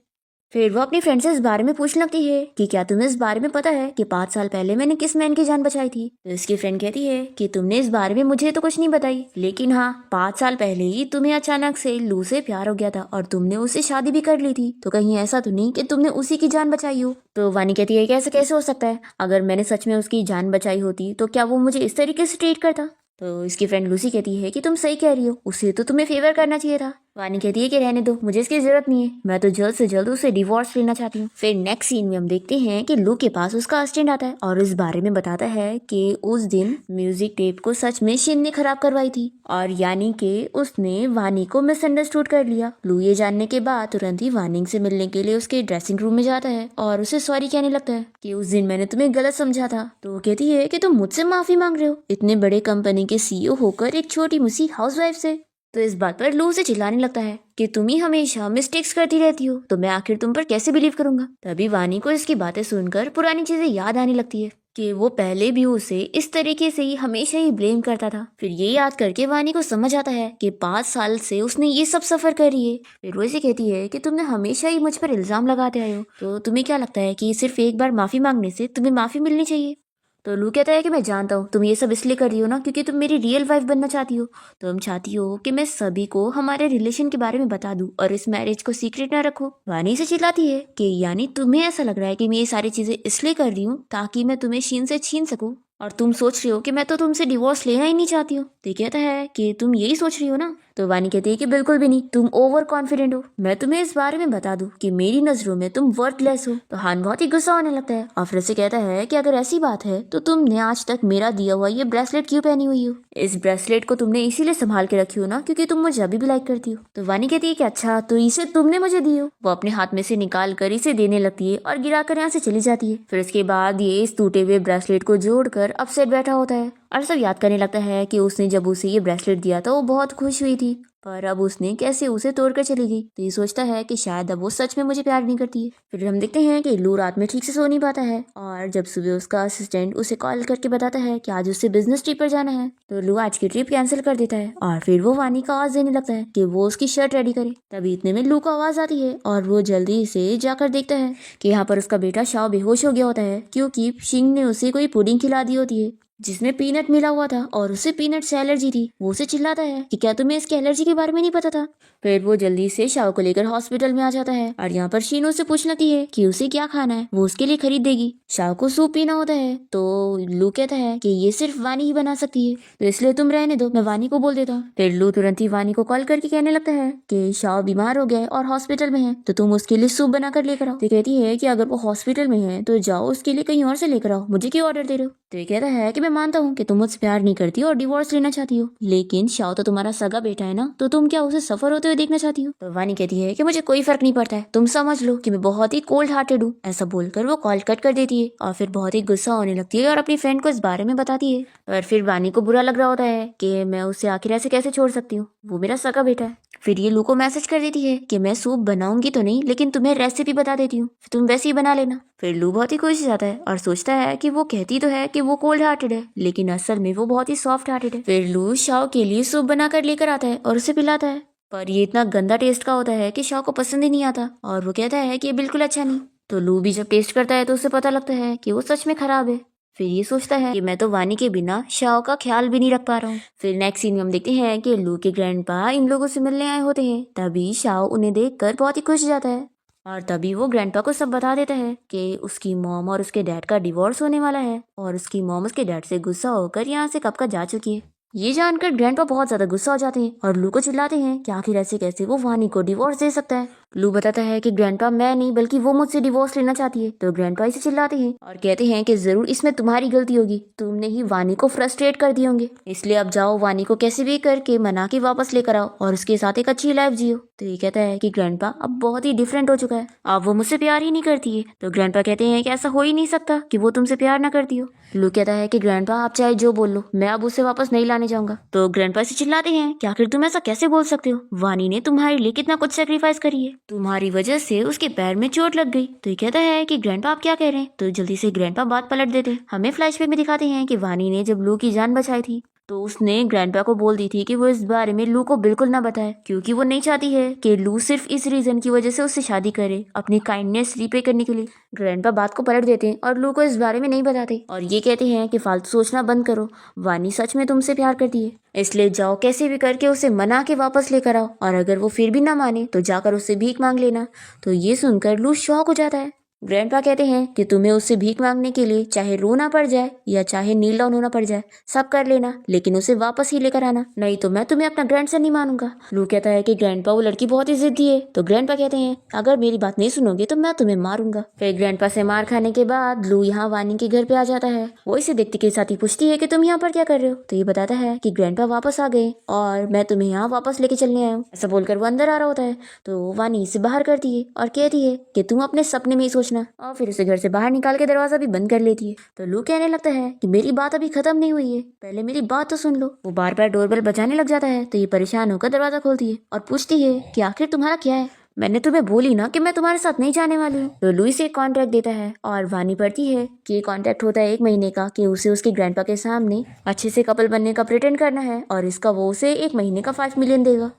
फिर वो अपनी फ्रेंड से इस बारे में पूछने लगती है कि क्या तुम्हें इस बारे में पता है कि 5 साल पहले मैंने किस मैन की जान बचाई थी। तो इसकी फ्रेंड कहती है कि तुमने इस बारे में मुझे तो कुछ नहीं बताई, लेकिन हाँ 5 साल पहले ही तुम्हें अचानक से लू से प्यार हो गया था और तुमने उससे शादी भी कर ली थी, तो कहीं ऐसा तो नहीं कि तुमने उसी की जान बचाई हो। तो वानी कहती है कि ऐसा कैसे हो सकता है, अगर मैंने सच में उसकी जान बचाई होती तो क्या वो मुझे इस तरीके से ट्रीट करता। तो इसकी फ्रेंड लूसी कहती है कि तुम सही कह रही हो, उसे तो तुम्हें फेवर करना चाहिए था। वानी कहती है कि रहने दो, मुझे इसकी जरूरत नहीं है, मैं तो जल्द से जल्द उसे डिवोर्स लेना चाहती हूँ। फिर नेक्स्ट सीन में हम देखते हैं कि लू के पास उसका असिस्टेंट आता है और इस बारे में बताता है कि उस दिन म्यूजिक टेप को सच में शिन ने खराब करवाई थी और यानी कि उसने वानी को मिसअंडरस्टूड कर लिया। लू ये जानने के बाद तुरंत ही वानी से मिलने के लिए उसके ड्रेसिंग रूम में जाता है और उसे सॉरी कहने लगता है कि उस दिन मैंने तुम्हें गलत समझा था। तो वो कहती है कि तुम मुझसे माफी मांग रहे हो, इतने बड़े कंपनी के सीईओ होकर एक छोटी मुसी हाउसवाइफ से। तो इस बात पर लू से चिल्लाने लगता है कि तुम ही हमेशा मिस्टेक्स करती रहती हो, तो मैं आखिर तुम पर कैसे बिलीव करूंगा। तभी वानी को इसकी बातें सुनकर पुरानी चीजें याद आने लगती है कि वो पहले भी उसे इस तरीके से ही हमेशा ही ब्लेम करता था। फिर ये याद करके वानी को समझ आता है कि 5 साल से उसने ये सब सफर करी है। फिर वो इसे कहती है कि तुमने हमेशा ही मुझ पर इल्जाम लगाते आए हो, तो तुम्हें क्या लगता है कि सिर्फ एक बार माफी मांगने से तुम्हें माफी मिलनी चाहिए। तो लू कहता है कि मैं जानता हूँ तुम ये सब इसलिए कर रही हो ना क्योंकि तुम मेरी रियल वाइफ बनना चाहती हो, तुम चाहती हो कि मैं सभी को हमारे रिलेशन के बारे में बता दूं और इस मैरिज को सीक्रेट ना रखो। वानी से चिल्लाती है कि यानी तुम्हें ऐसा लग रहा है कि मैं ये सारी चीजें इसलिए कर रही हूँ ताकि मैं तुम्हें शीन से छीन सकूं, और तुम सोच रही हो कि मैं तो तुमसे डिवोर्स लेना ही नहीं चाहती हूँ। तो कहता है कि तुम यही सोच रही हो ना। तो वानी कहती है कि बिल्कुल भी नहीं, तुम ओवर कॉन्फिडेंट हो, मैं तुम्हें इस बारे में बता दूं कि मेरी नजरों में तुम वर्थलेस हो। तो हान बहुत ही गुस्सा होने लगता है और फिर से कहता है कि अगर ऐसी बात है तो तुमने आज तक मेरा दिया हुआ ये ब्रेसलेट क्यों पहनी हुई हो। इस ब्रेसलेट को तुमने इसीलिए संभाल के रखी हो ना क्योंकि तुम मुझे अभी भी लाइक करती हो। तो वानी कहती है कि अच्छा तो इसे तुमने मुझे दी हो। वो अपने हाथ में से निकाल कर इसे देने लगती है और गिरा कर यहाँ से चली जाती है। फिर उसके बाद ये इस टूटे हुए ब्रेसलेट को जोड़कर अपसेट बैठा होता है और सब याद करने लगता है कि उसने जब उसे ये ब्रेसलेट दिया था वो बहुत खुश हुई थी, पर अब उसने कैसे उसे तोड़कर चली गई। तो ये सोचता है कि शायद अब वो सच में मुझे प्यार नहीं करती है। फिर हम देखते हैं कि लू रात में ठीक से सो नहीं पाता है और जब सुबह उसका असिस्टेंट उसे कॉल करके बताता है कि आज उसे बिजनेस ट्रिप पर जाना है, तो लू आज की ट्रिप कैंसिल कर देता है और फिर वो वानी का आवाज देने लगता है कि वो उसकी शर्ट रेडी करे। तभी इतने में लू को आवाज आती है और वो जल्दी से जाकर देखता है कि यहाँ पर उसका बेटा शाओ बेहोश हो गया होता है क्योंकि शिंग ने उसे कोई पुडिंग खिला दी होती है जिसमें पीनट मिला हुआ था और उसे पीनट से एलर्जी थी। वो उसे चिल्लाता है कि क्या तुम्हें इसकी एलर्जी के बारे में नहीं पता था। फिर वो जल्दी से शाओ को लेकर हॉस्पिटल में आ जाता है और यहाँ पर शीनो से पूछ लेती है कि उसे क्या खाना है, वो उसके लिए खरीद देगी। शाओ को सूप पीना होता है तो लू कहता है कि ये सिर्फ वानी ही बना सकती है, तो इसलिए तुम रहने दो, मैं वानी को बोल देता हूँ। फिर लू तुरंत ही वानी को कॉल करके कहने लगता है कि शाओ बीमार हो गया है और हॉस्पिटल में है, तो तुम उसके लिए सूप बना कर लेकर आओ। तो कहती है कि अगर वो हॉस्पिटल में है तो जाओ उसके लिए कहीं और से लेकर आओ, मुझे क्यों ऑर्डर दे रहे हो। तो ये कहता है कि मैं मानता हूँ कि तुम मुझसे प्यार नहीं करती और डिवोर्स लेना चाहती हो, लेकिन शाओ तो तुम्हारा सगा बेटा है ना, तो तुम क्या उसे सफर होते हुए देखना चाहती हो। तो वानी कहती है कि मुझे कोई फर्क नहीं पड़ता है, तुम समझ लो कि मैं बहुत ही कोल्ड हार्टेड हूँ। ऐसा बोलकर वो कॉल कट कर देती है और फिर बहुत ही गुस्सा होने लगती है और अपनी फ्रेंड को इस बारे में बताती है। और फिर वानी को बुरा लग रहा होता है कि मैं उसे आखिर ऐसे कैसे छोड़ सकती हूँ, वो मेरा सगा बेटा है। फिर ये लू को मैसेज कर देती है कि मैं सूप बनाऊंगी तो नहीं, लेकिन तुम्हें रेसिपी बता देती हूँ, तुम वैसे ही बना लेना। फिर लू बहुत ही खुश हो जाता है और सोचता है कि वो कहती तो है कि वो कोल्ड हार्टेड है, लेकिन असल में वो बहुत ही सॉफ्ट हार्टेड है। फिर लू शाओ के लिए सूप बनाकर लेकर आता है और उसे पिलाता है, पर ये इतना गंदा टेस्ट का होता है कि शाओ को पसंद ही नहीं आता और वो कहता है कि ये बिल्कुल अच्छा नहीं। तो लू भी जब टेस्ट करता है तो उसे पता लगता है कि वो सच में खराब है। फिर ये सोचता है कि मैं तो वानी के बिना शाओ का ख्याल भी नहीं रख पा रहा हूँ। फिर नेक्स्ट सीन में हम देखते हैं कि लू के ग्रैंडपा इन लोगों से मिलने आए होते हैं। तभी शाओ उन्हें देखकर बहुत ही खुश हो जाता है और तभी वो ग्रैंडपा को सब बता देता है कि उसकी मॉम और उसके डैड का डिवोर्स होने वाला है और उसकी मॉम उसके डैड से गुस्सा होकर यहाँ से कब का जा चुकी है। ये जानकर ग्रैंडपा बहुत ज्यादा गुस्सा हो जाते हैं और लू को चिल्लाते हैं कि आखिर ऐसे कैसे वो वानी को डिवोर्स दे सकता है। लू बताता है कि ग्रैंडपा मैं नहीं बल्कि वो मुझसे डिवोर्स लेना चाहती है। तो ग्रैंडपा इसे चिल्लाते हैं और कहते हैं कि जरूर इसमें तुम्हारी गलती होगी, तुमने ही वानी को फ्रस्ट्रेट कर दिए होंगे, इसलिए अब जाओ वानी को कैसे भी करके मना के वापस लेकर आओ और उसके साथ एक अच्छी लाइफ जियो। तो ये कहता है कि ग्रैंडपा अब बहुत ही डिफरेंट हो चुका है, अब वो मुझसे प्यार ही नहीं करती है। तो ग्रैंडपा कहते हैं कि ऐसा हो ही नहीं सकता कि वो तुमसे प्यार ना करती हो। लू कहता है कि ग्रैंडपा आप चाहे जो बोल लो, मैं अब उसे वापस नहीं लाने जाऊंगा। तो ग्रैंडपा से चिल्लाते हैं कि आखिर तुम ऐसा कैसे बोल सकते हो, वानी ने तुम्हारे लिए कितना कुछ सेक्रीफाइस करी है, तुम्हारी वजह से उसके पैर में चोट लग गई। तो ये कहता है कि ग्रैंडपा आप क्या कह रहे हैं। तो जल्दी से ग्रैंडपा बात पलट देते हैं। हमें फ्लैशबैक में दिखाते हैं कि वानी ने जब लू की जान बचाई थी तो उसने ग्रैंडपा को बोल दी थी कि वो इस बारे में लू को बिल्कुल ना बताए, क्योंकि वो नहीं चाहती है कि लू सिर्फ इस रीजन की वजह से उससे शादी करे, अपनी काइंडनेस रिपे करने के लिए। ग्रैंडपा बात को पलट देते हैं और लू को इस बारे में नहीं बताते और ये कहते हैं कि फालतू सोचना बंद करो, वानी सच में तुमसे प्यार करती है, इसलिए जाओ कैसे भी करके उसे मना के वापस लेकर आओ और अगर वो फिर भी ना माने तो जाकर उससे भीख मांग लेना। तो ये सुनकर लू शॉक हो जाता है। ग्रैंडपा कहते हैं कि तुम्हें उससे भीख मांगने के लिए चाहे रोना पड़ जाए या चाहे नील डाउन होना पड़ जाए, सब कर लेना, लेकिन उसे वापस ही लेकर आना, नहीं तो मैं तुम्हें अपना ग्रैंडसन नहीं मानूंगा। लू कहता है कि ग्रैंडपा वो लड़की बहुत ही जिद्दी है। तो ग्रैंडपा कहते हैं अगर मेरी बात नहीं सुनोगे तो मैं तुम्हें मारूंगा। फिर ग्रैंडपा से मार खाने के बाद लू यहाँ वानी के घर पे आ जाता है। वो इसे देखते के साथ ही पूछती है कि तुम यहाँ पर क्या कर रहे हो। तो ये बताता है कि ग्रैंडपा वापस आ गए और मैं तुम्हें यहाँ वापस लेके चलने आया हूँ। ऐसा बोलकर वो अंदर आ रहा होता है तो वानी इसे बाहर करती है और कहती है कि तुम अपने सपने में ही सोचना, और फिर उसे घर से बाहर निकाल के दरवाजा भी बंद कर लेती है। तो लू कहने लगता है कि मेरी बात अभी खत्म नहीं हुई है, पहले मेरी बात तो सुन लो। वो बार बार डोरबेल बजाने लग जाता है तो ये परेशान होकर दरवाजा खोलती है और पूछती है कि आखिर तुम्हारा क्या है, मैंने तुम्हें बोली ना कि मैं तुम्हारे साथ नहीं जाने वाली हूँ। तो लुई से एक कॉन्ट्रैक्ट देता है और वानी पढ़ती है कि ये कॉन्ट्रैक्ट होता है 1 महीने का, कि उसे उसके ग्रैंडपा के सामने अच्छे से कपल बनने का प्रिटेंड करना है और इसका वो उसे 1 महीने का 5 मिलियन देगा।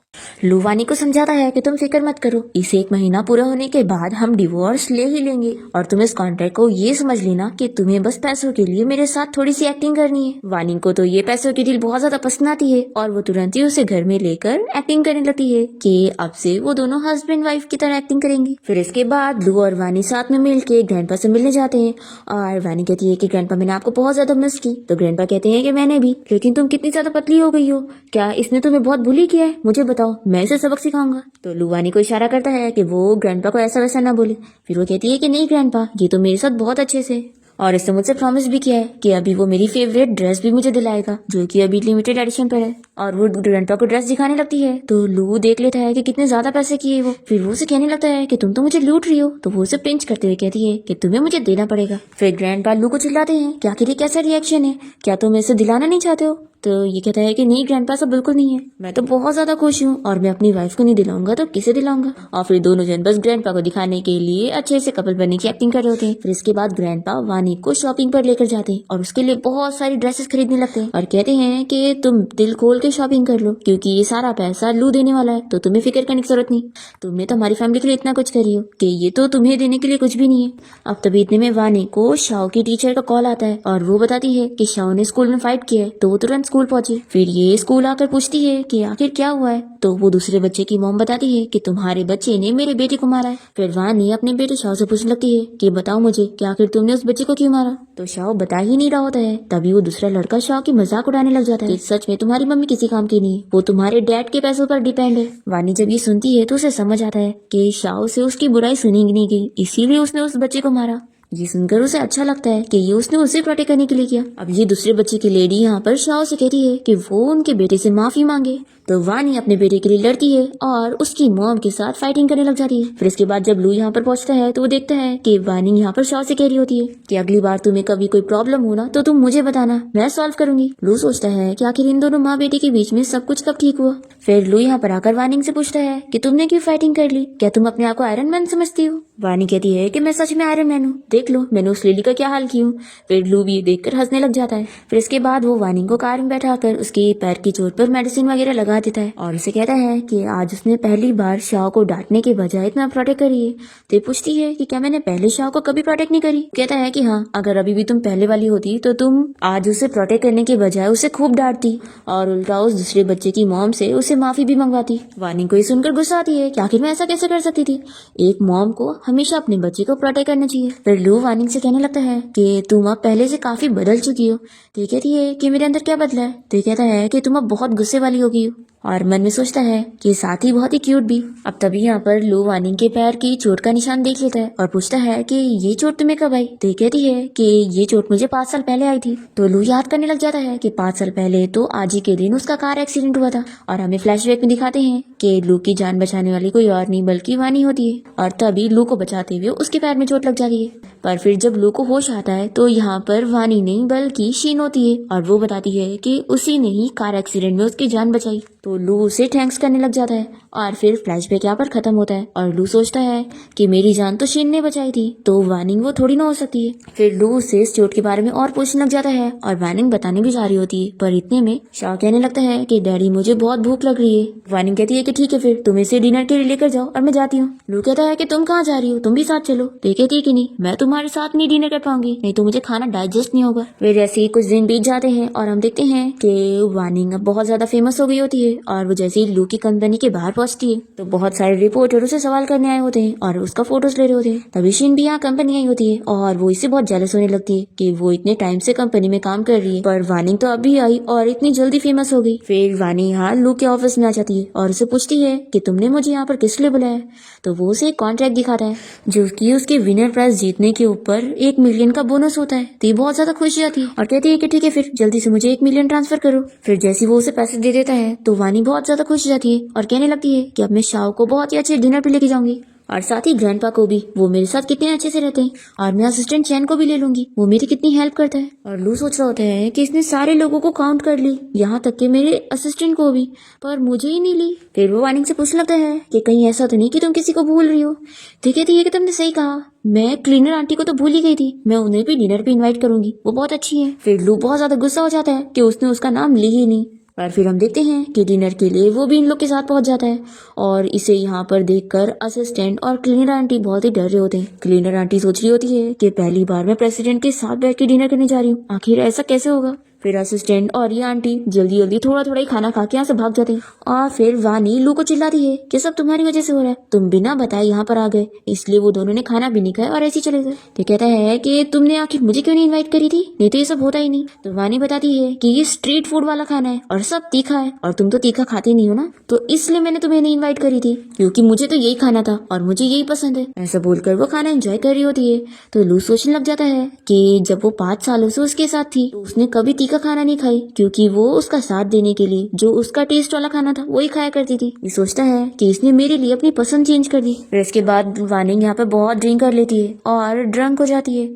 लू वानी को समझाता है कि तुम फिक्र मत करो, इस 1 महीना पूरा होने के बाद हम डिवोर्स ले ही लेंगे और तुम इस कॉन्ट्रैक्ट को ये समझ लेना कि तुम्हें बस पैसों के लिए मेरे साथ थोड़ी सी एक्टिंग करनी है। वानी को तो ये पैसों की डील बहुत ज्यादा पसंद आती है और वो तुरंत ही उसे घर में लेकर एक्टिंग करने लगती है कि अब से वो दोनों हस्बैंड वाइफ की तरह एक्टिंग करेंगी। फिर इसके बाद लू और वानी साथ में मिलके ग्रैंडपा से मिलने जाते हैं और वानी कहती है कि ग्रैंडपा मैंने आपको बहुत ज्यादा मिस की। तो ग्रैंडपा कहते हैं कि मैंने भी, लेकिन तुम कितनी ज्यादा पतली हो गई हो, क्या इसने तुम्हें बहुत बुली किया है, मुझे बताओ, मैं इसे सबक सिखाऊंगा। तो लू वानी को इशारा करता है कि वो ग्रैंडपा को ऐसा वैसा ना बोले। फिर वो कहती है कि नहीं ग्रैंडपा, ये तो मेरे साथ बहुत अच्छे से, और इसने मुझसे प्रॉमिस भी किया है कि अभी वो मेरी फेवरेट ड्रेस भी मुझे दिलाएगा जो कि अभी लिमिटेड एडिशन पर है। और वो ग्रैंडपा को ड्रेस दिखाने लगती है तो लू देख लेता है कि कितने ज्यादा पैसे किए वो। फिर वो उसे कहने लगता है कि तुम तो मुझे लूट रही हो। तो वो उसे पिंच करते हुए कहती है कि तुम्हें मुझे देना पड़ेगा। फिर ग्रैंडपा लू को चिल्लाते हैं कि आखिर ये कैसा रिएक्शन है, क्या तुम इसे दिलाना नहीं चाहते हो। तो ये कहता है कि नहीं ग्रैंडपा, सब बिल्कुल नहीं है, मैं तो बहुत ज्यादा खुश हूँ और मैं अपनी वाइफ को नहीं दिलाऊंगा तो किसे दिलाऊंगा। और फिर दोनों जन बस ग्रैंडपा को दिखाने के लिए अच्छे से कपल बनने की एक्टिंग कर रहे होते हैं। फिर इसके बाद ग्रैंडपा वानी को शॉपिंग पर लेकर जाते हैं और उसके लिए बहुत सारी ड्रेसेस खरीदने लगते हैं और कहते हैं कि तुम दिल खोल के शॉपिंग कर लो क्योंकि ये सारा पैसा लू देने वाला है, तो तुम्हें फिक्र करने की जरूरत नहीं, तुमने तो हमारी फैमिली के लिए इतना कुछ करी हो कि ये तो तुम्हें देने के लिए कुछ भी नहीं है। अब तभी इतने में वानी को शाओ की टीचर का कॉल आता है और वो बताती है कि शाओ ने स्कूल में फाइट किया है। तो वो तुरंत स्कूल पहुंची। फिर ये स्कूल आकर पूछती है कि आखिर क्या हुआ है। तो वो दूसरे बच्चे की मॉम बताती है कि तुम्हारे बच्चे ने मेरे बेटे को मारा है। फिर वानी अपने बेटे शाओ से पूछने लगती है कि बताओ मुझे कि आखिर तुमने उस बच्चे को क्यों मारा। तो शाओ बता ही नहीं रहा होता है। तभी वो दूसरा लड़का शाओ की मजाक उड़ाने लग जाता है कि सच में तुम्हारी मम्मी किसी काम की नहीं, वो तुम्हारे डैड के पैसों पर डिपेंड है। वानी जब ये सुनती है तो उसे समझ आता है कि शाओ से उसकी बुराई सुनी नहीं गई, इसीलिए उसने उस बच्चे को मारा। ये सुनकर उसे अच्छा लगता है कि ये उसने उसे प्रोटेक्ट करने के लिए किया। अब ये दूसरे बच्चे की लेडी यहाँ पर शाओ से कहती है कि वो उनके बेटे से माफी मांगे। तो वानी अपने बेटे के लिए लड़ती है और उसकी मॉम के साथ फाइटिंग करने लग जाती है। फिर इसके बाद जब लू यहाँ पर पहुंचता है तो वो देखता है कि वानी यहाँ पर शाओ से कह रही होती है कि अगली बार तुम्हें कभी कोई प्रॉब्लम हो ना तो तुम मुझे बताना, मैं सॉल्व करूंगी। लू सोचता है कि आखिर इन दोनों माँ बेटे के बीच में सब कुछ कब ठीक हुआ। फिर लू यहाँ पर आकर वानिंग से पूछता है कि तुमने क्यों फाइटिंग कर ली, क्या तुम अपने आप को आयरन मैन समझती हो। वानी कहती है कि मैं सच में आयरन मैन हूँ, देख लो मैंने उस लिली का क्या हाल की हूँ। फिर लू भी देखकर हंसने लग जाता है। फिर इसके बाद वो वानिंग को कार में बैठाकर उसके पैर की चोट पर मेडिसिन वगैरह लगा देता है और उसे कहता है कि आज उसने पहली बार शाओ को डांटने के बजाय इतना प्रोटेक्ट करी है। तो पूछती है कि क्या मैंने पहले शाओ को कभी प्रोटेक्ट नहीं करी। कहता है कि हाँ, अगर अभी भी तुम पहले वाली होती तो तुम आज उसे प्रोटेक्ट करने के बजाय उसे खूब डांटती और उल्टा उस दूसरे बच्चे की मॉम से उसे माफी भी मंगवाती। वानिंग को ये सुनकर गुस्सा आती है कि आखिर मैं ऐसा कैसे कर सकती थी, एक मॉम को हमेशा अपने बच्चे को प्रोटेक्ट करना चाहिए। फिर लू वानिंग से कहने लगता है कि तुम अब पहले से काफी बदल चुकी हो। तो कहती है कि मेरे अंदर क्या बदला है। तो कहता है कि तुम अब बहुत गुस्से वाली हो गई हो और मन में सोचता है कि साथ ही बहुत ही क्यूट भी। अब तभी यहाँ पर लू वानिंग के पैर की चोट का निशान देख लेता है और पूछता है कि ये चोट तुम्हें कब आई। तो कहती है कि ये चोट मुझे 5 साल पहले आई थी। तो लू याद करने लग जाता है कि 5 साल पहले तो आज ही के दिन उसका कार एक्सीडेंट हुआ था और हमें फ्लैशबैक में दिखाते हैं कि लू की जान बचाने वाली कोई और नहीं बल्कि वानी होती है और तभी लू को बचाते हुए उसके पैर में चोट लग जाती है। पर फिर जब लू को होश आता है तो यहाँ पर वानी नहीं बल्कि शीन होती है और वो बताती है कि उसी ने ही कार एक्सीडेंट में उसकी जान बचाई। तो लू उसे थैंक्स करने लग जाता है और फिर फ्लैशबैक यहाँ पर खत्म होता है और लू सोचता है कि मेरी जान तो शीन ने बचाई थी तो वानिंग वो थोड़ी ना हो सकती है। फिर लू उससे इस चोट के बारे में और पूछने लग जाता है और वानिंग बताने भी जा रही होती है। पर इतने में शाओ कहने लगता है कि डैडी मुझे बहुत भूख लग रही है। वानिंग कहती है कि ठीक है फिर तुम इसे डिनर के लिए लेकर जाओ और मैं जाती हूँ। लू कहता है कि तुम कहाँ जा रही हो, तुम भी साथ चलो। तो कहती है कि नहीं, मैं तुम्हारे साथ नहीं डिनर कर पाऊंगी, नहीं तो मुझे खाना डाइजेस्ट नहीं होगा। फिर ऐसे ही कुछ दिन बीत जाते हैं और हम देखते हैं कि वानिंग अब बहुत ज्यादा फेमस हो गई होती है और वो जैसे ही लू की कंपनी के बाहर पहुंचती है तो बहुत सारे रिपोर्टर उसे सवाल करने आए होते हैं और उसका फोटोज ले रहे होते हैं। तभी शीन भी यहाँ कंपनी आई होती है और वो इससे बहुत जेलस होने लगती है कि वो इतने टाइम से कंपनी में काम कर रही है पर वानिंग तो अभी आई और इतनी जल्दी फेमस हो गई। फिर वानी यहाँ लू के ऑफिस में आ जाती है और उसे पूछती है कि तुमने मुझे यहाँ पर किस लिए बुलाया। तो वो उसे एक कॉन्ट्रैक्ट दिखाता है जो कि उसके विनर प्राइज जीतने के ऊपर 1 मिलियन का बोनस होता है। तो ये बहुत ज्यादा खुश जाती है और कहती है कि ठीक है फिर जल्दी से मुझे 1 मिलियन ट्रांसफर करो। फिर जैसे वो उसे पैसे दे देता है तो वानी बहुत ज्यादा खुश जाती है और कहने लगती है कि अब मैं शाओ को बहुत ही अच्छे डिनर पे लेके जाऊंगी और साथ ही ग्रैंडपा को भी, वो मेरे साथ कितने अच्छे से रहते हैं और मैं असिस्टेंट चैन को भी ले लूंगी, वो मेरी कितनी हेल्प करता है। और लू सोच रहा होता है कि इसने सारे लोगों को काउंट कर ली, यहाँ तक कि मेरे असिस्टेंट को भी, पर मुझे ही नहीं ली। फिर वो वानिंग से पूछने लगता है कि कहीं ऐसा तो नहीं कि तुम किसी को भूल रही हो। तो कहती है कि तुमने सही कहा, मैं क्लीनर आंटी को तो भूल ही गई थी, मैं उन्हें भी डिनर पे इन्वाइट करूंगी, वो बहुत अच्छी है। फिर लू बहुत ज्यादा गुस्सा हो जाता है कि उसने उसका नाम ली ही नहीं। पर फिर हम देखते हैं कि डिनर के लिए वो भी इन लोग के साथ पहुंच जाता है और इसे यहाँ पर देखकर असिस्टेंट और क्लीनर आंटी बहुत ही डर रहे होते हैं। क्लीनर आंटी सोच रही होती है कि पहली बार मैं प्रेसिडेंट के साथ बैठ के डिनर करने जा रही हूँ, आखिर ऐसा कैसे होगा। फिर असिस्टेंट और ये आंटी जल्दी जल्दी थोड़ा थोड़ा ही खाना खा के यहाँ से भाग जाते हैं और फिर वानी लू को चिल्लाती है कि सब तुम्हारी वजह से हो रहा है, तुम बिना बताए यहाँ पर आ गए, इसलिए वो दोनों ने खाना भी नहीं खाया और ऐसे ही चले गए। तो कहता है कि तुमने आखिर मुझे क्यों नहीं इन्वाइट करी थी, नहीं तो ये सब होता ही नहीं। तो वानी बताती है कि ये स्ट्रीट फूड वाला खाना है और सब तीखा है और तुम तो तीखा खाते नहीं हो ना, तो इसलिए मैंने तुम्हें नहीं इन्वाइट करी थी क्योंकि मुझे तो यही खाना था और मुझे यही पसंद है। ऐसा बोलकर वो खाना एंजॉय कर रही होती है। तो लू सोचने लग जाता है कि जब वो 5 सालों से उसके साथ थी तो उसने कभी तीखा खाना नहीं खाई क्योंकि वो उसका साथ देने के लिए जो उसका टेस्ट वाला खाना था वही खाया करती थी। ये सोचता है कि इसने मेरे लिए अपनी पसंद चेंज कर दी। फिर इसके बाद वानिंग यहाँ पे बहुत ड्रिंक कर लेती है और ड्रंक हो जाती है।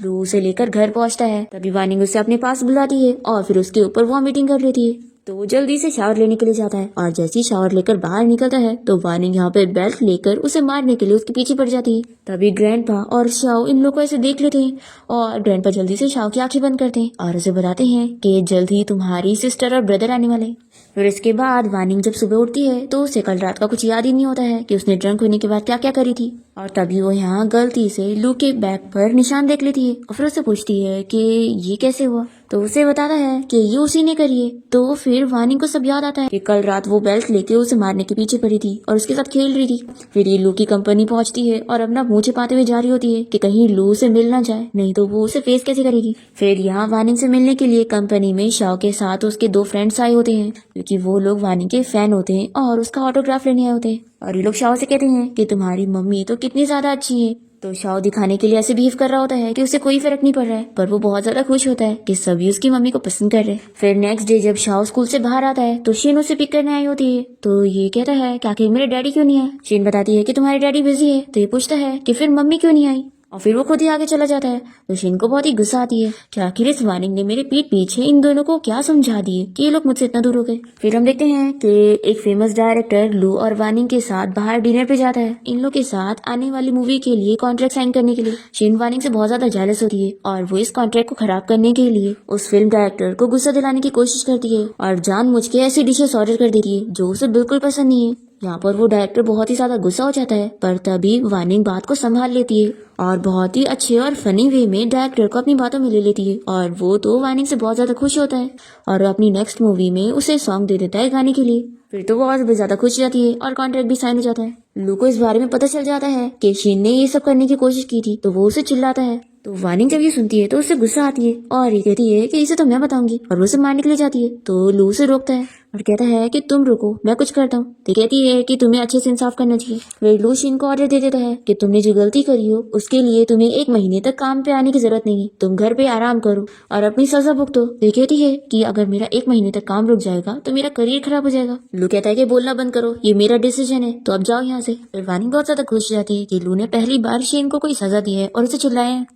लू उसे लेकर घर पहुंचता है, तभी वानिंग उसे अपने पास बुलाती है और फिर उसके ऊपर वॉमिटिंग कर लेती है। तो वो जल्दी से शावर लेने के लिए जाता है और जैसे ही शावर लेकर बाहर निकलता है तो वानिंग यहाँ पे बेल्ट लेकर उसे मारने के लिए उसके पीछे पड़ जाती है। तभी ग्रैंडपा और शाओ इन लोग को ऐसे देख लेते हैं और ग्रैंडपा जल्दी से शाओ की आंखें बंद करते हैं और उसे बताते हैं कि जल्द ही तुम्हारी सिस्टर और ब्रदर आने वाले। फिर इसके बाद वानिंग जब सुबह उठती है तो उसे कल रात का कुछ याद ही नहीं होता है कि उसने ड्रंक होने के बाद क्या क्या करी थी और तभी वो यहाँ गलती से लू के बैग पर निशान देख लेती है और फिर उससे पूछती है कि ये कैसे हुआ। तो उसे बताता है कि ये उसी ने करी है। तो फिर वानिंग को सब याद आता है कि कल रात वो बेल्ट लेके उसे मारने के पीछे पड़ी थी और उसके साथ खेल रही थी। फिर ये लू की कंपनी पहुंचती है और अपना मुंह छिपाते हुए जा रही होती है कि कहीं लू से मिल ना जाए, नहीं तो वो उसे फेस कैसे करेगी। फिर यहाँ वानिंग से मिलने के लिए कंपनी में शाओ के साथ उसके 2 फ्रेंड्स आए होते हैं क्योंकि वो लोग वानिंग के फैन होते हैं और उसका ऑटोग्राफ लेने आए होते हैं। और ये लोग शाओ से कहते हैं कि तुम्हारी मम्मी तो कितनी ज्यादा अच्छी है, तो शाओ दिखाने के लिए ऐसे बिहेव कर रहा होता है कि उसे कोई फर्क नहीं पड़ रहा है, पर वो बहुत ज्यादा खुश होता है कि सभी उसकी मम्मी को पसंद कर रहे हैं। फिर नेक्स्ट डे जब शाओ स्कूल से बाहर आता है तो शीन उसे पिक करने आई होती है। तो ये कहता है कि आखिर मेरे डैडी क्यों नहीं आए। शीन बताती है कि तुम्हारे डैडी बिजी है। तो ये पूछता है कि फिर मम्मी क्यों नहीं आई, और फिर वो खुद ही आगे चला जाता है। तो शीन को बहुत ही गुस्सा आती है कि आखिर इस वानिंग ने मेरे पीठ पीछे इन दोनों को क्या समझा दिए कि ये लोग मुझसे इतना दूर हो गए। फिर हम देखते हैं कि एक फेमस डायरेक्टर लू और वानिंग के साथ बाहर डिनर पे जाता है इन लोग के साथ आने वाली मूवी के लिए कॉन्ट्रैक्ट साइन करने के लिए। शीन वानिंग से बहुत ज्यादा जेलस होती है और वो इस कॉन्ट्रैक्ट को खराब करने के लिए उस फिल्म डायरेक्टर को गुस्सा दिलाने की कोशिश करती है और जानबूझ के ऐसी डिशेस ऑर्डर कर देती है जो उसे बिल्कुल पसंद नहीं है। यहाँ पर वो डायरेक्टर बहुत ही ज्यादा गुस्सा हो जाता है, पर तभी वानिंग बात को संभाल लेती है और बहुत ही अच्छे और फनी वे में डायरेक्टर को अपनी बातों में ले लेती है। और वो तो वानिंग से बहुत ज्यादा खुश होता है और अपनी नेक्स्ट मूवी में उसे सॉन्ग दे देता है गाने के लिए। फिर तो वो और भी ज्यादा खुश हो जाती है और कॉन्ट्रैक्ट भी साइन हो जाता है। लू को इस बारे में पता चल जाता है कि शीन ने ये सब करने की कोशिश की थी, तो वो उसे चिल्लाता है। तो वानिंग जब ये सुनती है तो उससे गुस्सा आती है और ये कहती है कि इसे तो मैं बताऊंगी, और वो उसे मारने के लिए जाती है। तो लू उसे रोकता है और कहता है कि तुम रुको, मैं कुछ करता हूँ। तो कहती है कि तुम्हें अच्छे से इंसाफ करना चाहिए। फिर लू शीन को ऑर्डर दे देता है कि तुमने जो गलती करी हो उसके लिए तुम्हें 1 महीने तक काम पे आने की जरूरत नहीं है, तुम घर पे आराम करो और अपनी सजा भुगतो। तो कहती है कि अगर मेरा 1 महीने तक काम रुक जाएगा तो मेरा करियर खराब हो जाएगा। लू कहता है कि बोलना बंद करो, ये मेरा डिसीजन है, तो अब जाओ यहाँ से। फिर वानिंग बहुत ज्यादा खुश हो जाती है कि लू ने पहली बार शीन को कोई सजा दी है और उसे चिल्लाया है।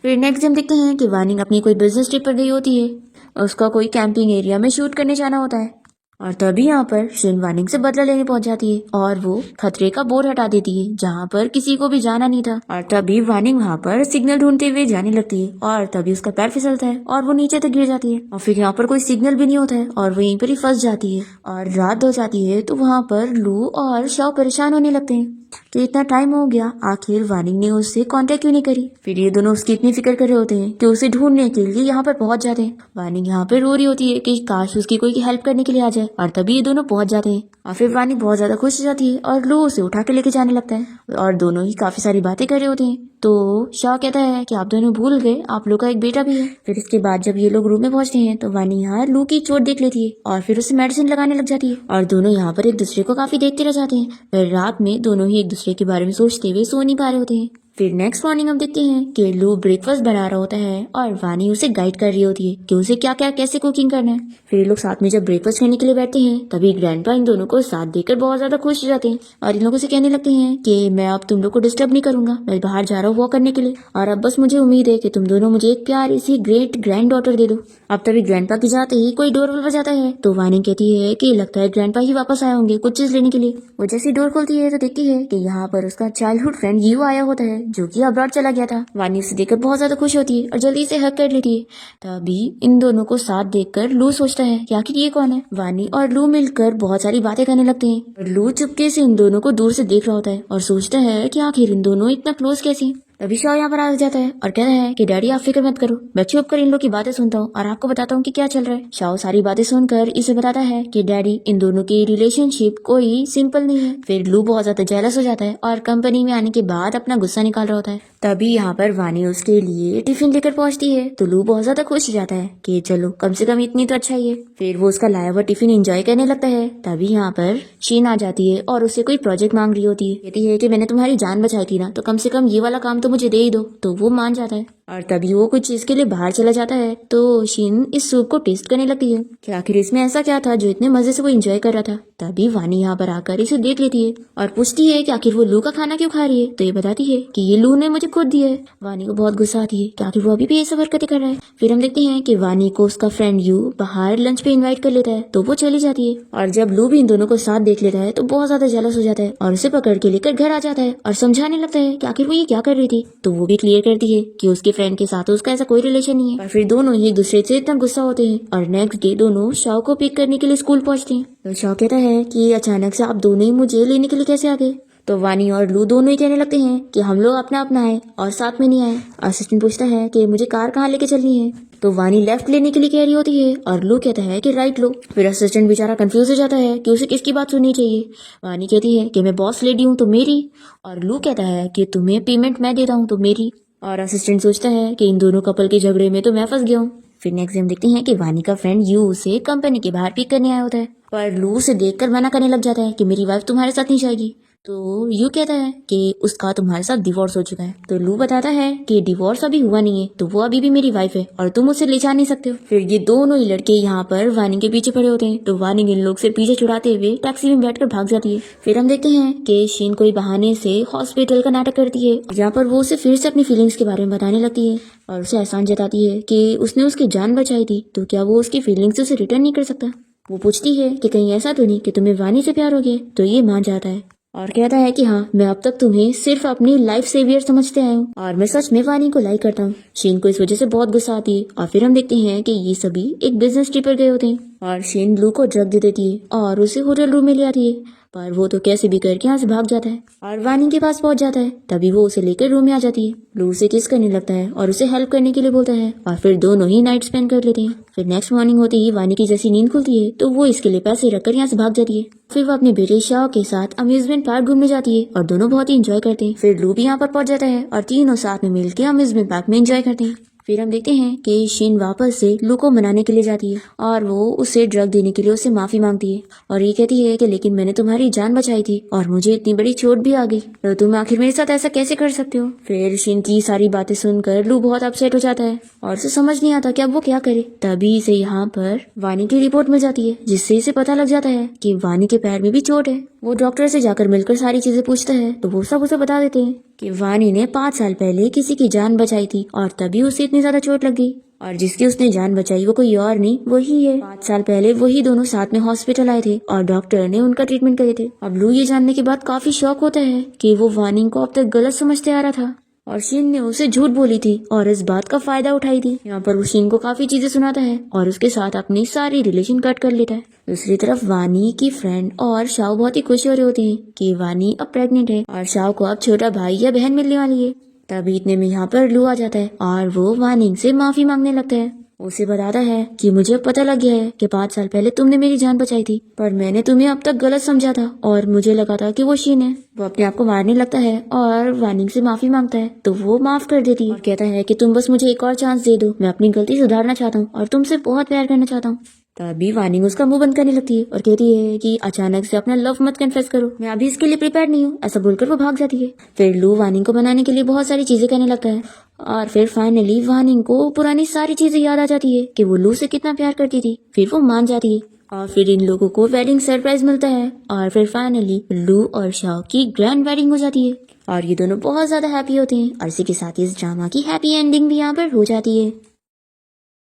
फिर नेक्स्ट हम देखते हैं कि वानिंग अपनी कोई बिजनेस ट्रिप पर गई होती है, उसका कोई कैंपिंग एरिया में शूट करने जाना होता है और तभी यहाँ पर शीन वानिंग से बदला लेने पहुंच जाती है और वो खतरे का बोर्ड हटा देती है जहाँ पर किसी को भी जाना नहीं था। और तभी वानिंग वहाँ पर सिग्नल ढूंढते हुए जाने लगती है और तभी उसका पैर फिसलता है और वो नीचे तक गिर जाती है। और फिर यहाँ पर कोई सिग्नल भी नहीं होता है और वो यहीं पर ही फंस जाती है और रात हो जाती है। तो वहाँ पर लू और शाओ परेशान होने लगते हैं कि इतना टाइम हो गया, आखिर वानिंग ने उससे कांटेक्ट क्यों नहीं करी। फिर ये दोनों उसकी इतनी फिक्र कर रहे होते हैं कि उसे ढूंढने के लिए यहाँ पर पहुंच जाते हैं। वानिंग यहाँ पे रो रही होती है कि काश उसकी कोई हेल्प करने के लिए आ जाए, और तभी ये दोनों पहुंच जाते हैं। और फिर वानिंग बहुत ज्यादा खुश हो जाती है और लू उसे उठा के लेके जाने लगता है और दोनों ही काफी सारी बातें कर रहे होते हैं। तो शाह कहता है कि आप दोनों भूल गए, आप लोग का एक बेटा भी है। फिर इसके बाद जब ये लोग रूम में पहुंचते हैं तो वानी यहाँ लू की चोट देख लेती है और फिर उसे मेडिसिन लगाने लग जाती है और दोनों यहाँ पर एक दूसरे को काफी देखते रह जाते हैं। फिर रात में दोनों ही एक दूसरे के बारे में सोचते हुए सो नहीं पा रहे होते हैं। फिर नेक्स्ट मॉर्निंग हम देखते हैं कि लू ब्रेकफास्ट बना रहा होता है और वानी उसे गाइड कर रही होती है कि उसे क्या क्या कैसे कुकिंग करना है। फिर ये लोग साथ में जब ब्रेकफास्ट करने के लिए बैठते हैं तभी ग्रैंडपा इन दोनों को साथ देकर बहुत ज्यादा खुश हो जाते हैं और इन लोगों से कहने लगते हैं कि मैं अब तुम लोग को डिस्टर्ब नहीं करूंगा, मैं बाहर जा रहा हूँ वॉक करने के लिए और अब बस मुझे उम्मीद है कि तुम दोनों मुझे एक प्यारी सी ग्रेट ग्रैंड डॉटर दे दो। अब तभी ग्रैंडपा की जाते ही कोई डोर बजाता है तो वानी कहती है कि लगता है ग्रैंडपा ही वापस आए होंगे कुछ चीज लेने के लिए। वो जैसी डोर खोलती है तो देखती है कि यहाँ पर उसका चाइल्डहुड फ्रेंड यू आया होता है जो कि अब्रॉड चला गया था। वानी उसे देखकर बहुत ज्यादा खुश होती है और जल्दी से हक कर लेती है। तभी इन दोनों को साथ देखकर लू सोचता है कि आखिर ये कौन है। वानी और लू मिलकर बहुत सारी बातें करने लगते हैं और लू चुपके से इन दोनों को दूर से देख रहा होता है और सोचता है कि आखिर इन दोनों इतना क्लोज कैसे। तभी शाह यहाँ पर आ जाता है और कहता है कि डैडी आप फिक्र मत करो, मैं चुप कर इन लोग की बातें सुनता हूँ और आपको बताता हूँ कि क्या चल रहा है। शाह सारी बातें सुनकर इसे बताता है कि डैडी इन दोनों की रिलेशनशिप कोई सिंपल नहीं है। फिर लू बहुत ज्यादा जेलस हो जाता है और कंपनी में आने के बाद अपना गुस्सा निकाल रहा होता है। तभी यहाँ पर वानी उसके लिए टिफिन लेकर पहुंचती है तो लू बहुत ज्यादा खुश हो जाता है कि चलो कम से कम इतनी तो अच्छा ही है। फिर वो उसका लाया हुआ टिफिन एंजॉय करने लगता है। तभी यहाँ पर शीन आ जाती है और उसे कोई प्रोजेक्ट मांग रही होती है। कहती है कि मैंने तुम्हारी जान बचाई थी ना, तो कम से कम ये वाला काम तो मुझे दे ही दो। तो वो मान जाता है और तभी वो कुछ चीज के लिए बाहर चला जाता है। तो शीन इस सूप को टेस्ट करने लगती है कि आखिर इसमें ऐसा क्या था जो इतने मजे से वो एंजॉय कर रहा था। तभी वानी यहाँ पर आकर इसे देख लेती है और पूछती है कि आखिर वो लू का खाना क्यों खा रही है। तो ये बताती है कि ये लू ने मुझे खुद दिया है। वानी को बहुत गुस्सा आती है कि आखिर वो अभी भी ये सब हरकतें कर रहा है। फिर हम देखते हैं कि वानी को उसका फ्रेंड यू बाहर लंच पे इन्वाइट कर लेता है तो वो चली जाती है और जब लू भी इन दोनों को साथ देख लेता है तो बहुत ज्यादा जेलस हो जाता है और उसे पकड़ के लेकर घर आ जाता है और समझाने लगता है कि आखिर वो ये क्या कर रही थी। तो वो भी क्लियर करती है कि उसके फ्रेंड के साथ उसका ऐसा कोई रिलेशन नहीं है। और फिर दोनों ही एक दूसरे से इतना गुस्सा होते हैं और नेक्स्ट डे दोनों शाओ को पिक करने के लिए स्कूल पहुंचते हैं। तो शाओ कहता है कि अचानक से आप दोनों ही मुझे लेने के लिए कैसे आ गए। तो वानी और लू दोनों ही कहने लगते हैं कि हम लोग अपना अपना आए और साथ में नहीं आए। असिस्टेंट पूछता है कि मुझे कार कहाँ लेके चलनी है। तो वानी लेफ्ट लेने के लिए कह रही होती है और लू कहता है कि राइट लो। फिर असिस्टेंट बेचारा कंफ्यूज हो जाता है कि उसे किसकी बात सुननी चाहिए। वानी कहती है कि मैं बॉस लेडी हूँ तो मेरी, और लू कहता है कि तुम्हें पेमेंट मैं देता हूँ तो मेरी। और असिस्टेंट सोचता है कि इन दोनों कपल के झगड़े में तो मैं फंस गया हूँ। फिर नेक्स्ट हम देखते हैं कि वानी का फ्रेंड यू उसे कंपनी के बाहर पिक करने आया होता है पर लू उसे देखकर मना करने लग जाता है कि मेरी वाइफ तुम्हारे साथ नहीं जाएगी। तो यू कहता है कि उसका तुम्हारे साथ डिवोर्स हो चुका है। तो लू बताता है कि डिवोर्स अभी हुआ नहीं है, तो वो अभी भी मेरी वाइफ है और तुम उसे ले जा नहीं सकते हो। फिर ये दोनों ही लड़के यहाँ पर वानी के पीछे पड़े होते हैं। तो वानी इन लोग से पीछे छुड़ाते हुए टैक्सी में बैठकर भाग जाती है। फिर हम देखते हैं कि शीन कोई बहाने से हॉस्पिटल का नाटक करती है, जहाँ पर वो उसे फिर से अपनी फीलिंग्स के बारे में बताने लगती है और उसे एहसान जताती है कि उसने उसकी जान बचाई थी, तो क्या वो उसकी फीलिंग्स उसे रिटर्न नहीं कर सकता। वो पूछती है कि कहीं ऐसा तो नहीं कि तुम्हें वानी से प्यार हो गया। तो ये मान जाता है और कहता है कि हाँ, मैं अब तक तुम्हें सिर्फ अपनी लाइफ सेवियर समझते आया हूँ और मैं सच में वानी को लाइक करता हूँ। शीन को इस वजह से बहुत गुस्सा आती है और फिर हम देखते हैं कि ये सभी एक बिजनेस ट्रिप पर गए होते हैं और शीन लू को ड्रग दे देती है और उसे होटल रूम में ले आती है। पर वो तो कैसे भी करके यहाँ से भाग जाता है और वानी के पास पहुंच जाता है। तभी वो उसे लेकर रूम में आ जाती है। लू उसे किस करने लगता है और उसे हेल्प करने के लिए बोलता है और फिर दोनों ही नाइट स्पेंड कर लेते हैं। फिर नेक्स्ट मॉर्निंग होते ही वानी की जैसी नींद खुलती है तो वो इसके लिए पैसे रखकर यहाँ से भाग जाती है। फिर वो अपने बेटे शाओ के साथ अम्यूजमेंट पार्क घूमने जाती है और दोनों बहुत ही इंजॉय करते हैं। फिर लू भी यहाँ पर पहुंच जाता है और तीनों साथ में मिलकर अम्यूजमेंट पार्क में इंजॉय करते हैं। फिर हम देखते हैं कि शीन वापस से लू को मनाने के लिए जाती है और वो उसे ड्रग देने के लिए उससे माफी मांगती है और ये कहती है कि लेकिन मैंने तुम्हारी जान बचाई थी और मुझे इतनी बड़ी चोट भी आ गई, तो तुम आखिर मेरे साथ ऐसा कैसे कर सकते हो। फिर शीन की सारी बातें सुनकर लू बहुत अपसेट हो जाता है और उसे समझ नहीं आता कि अब वो क्या करे। तभी इसे यहाँ पर वानी की रिपोर्ट मिल जाती है, जिससे इसे पता लग जाता है कि वानी के पैर में भी चोट है। वो डॉक्टर से जाकर मिलकर सारी चीजें पूछता है तो वो सब उसे बता देते हैं कि वानी ने 5 साल पहले किसी की जान बचाई थी और तभी उसे इतनी ज्यादा चोट लग गई और जिसकी उसने जान बचाई वो कोई और नहीं वही है। 5 साल पहले वही दोनों साथ में हॉस्पिटल आए थे और डॉक्टर ने उनका ट्रीटमेंट करे थे। अब लू ये जानने के बाद काफी शॉक होता है कि वो वानी को अब तक गलत समझते आ रहा था और शीन ने उसे झूठ बोली थी और इस बात का फायदा उठाई थी। यहाँ पर वो शीन को काफी चीजें सुनाता है और उसके साथ अपनी सारी रिलेशन कट कर लेता है। दूसरी तरफ वानी की फ्रेंड और शाओ बहुत ही खुश हो रहे होते हैं कि वानी अब प्रेग्नेंट है और शाओ को अब छोटा भाई या बहन मिलने वाली है। तभी इतने में यहाँ पर लू आ जाता है और वो वानी से माफी मांगने लगता है। उसे बताता है कि मुझे अब पता लग गया है कि 5 साल पहले तुमने मेरी जान बचाई थी, पर मैंने तुम्हें अब तक गलत समझा था और मुझे लगा था कि वो शीन है। वो अपने आप को मारने लगता है और वानी से माफी मांगता है तो वो माफ कर देती है और कहता है कि तुम बस मुझे एक और चांस दे दो, मैं अपनी गलती सुधारना चाहता हूँ और तुमसे बहुत प्यार करना चाहता हूँ। तभी वानी उसका मुंह बंद करने लगती है और कहती है कि अचानक से अपना लव मत कन्फेस करो, मैं अभी इसके लिए प्रिपेयर नहीं हूँ। ऐसा बोलकर वो भाग जाती है। फिर लू वानी को बनाने के लिए बहुत सारी चीजें करने लगता है और फिर फाइनली वानी को पुरानी सारी चीजें याद आ जाती है कि वो लू से कितना प्यार करती थी। फिर वो मान जाती है और फिर इन लोगों को वेडिंग सरप्राइज मिलता है और फिर फाइनली लू और शाओ की ग्रैंड वेडिंग हो जाती है और ये दोनों बहुत ज्यादा हैप्पी होते हैं और इसी के साथ ही इस ड्रामा की हैप्पी एंडिंग भी यहाँ पर हो जाती है।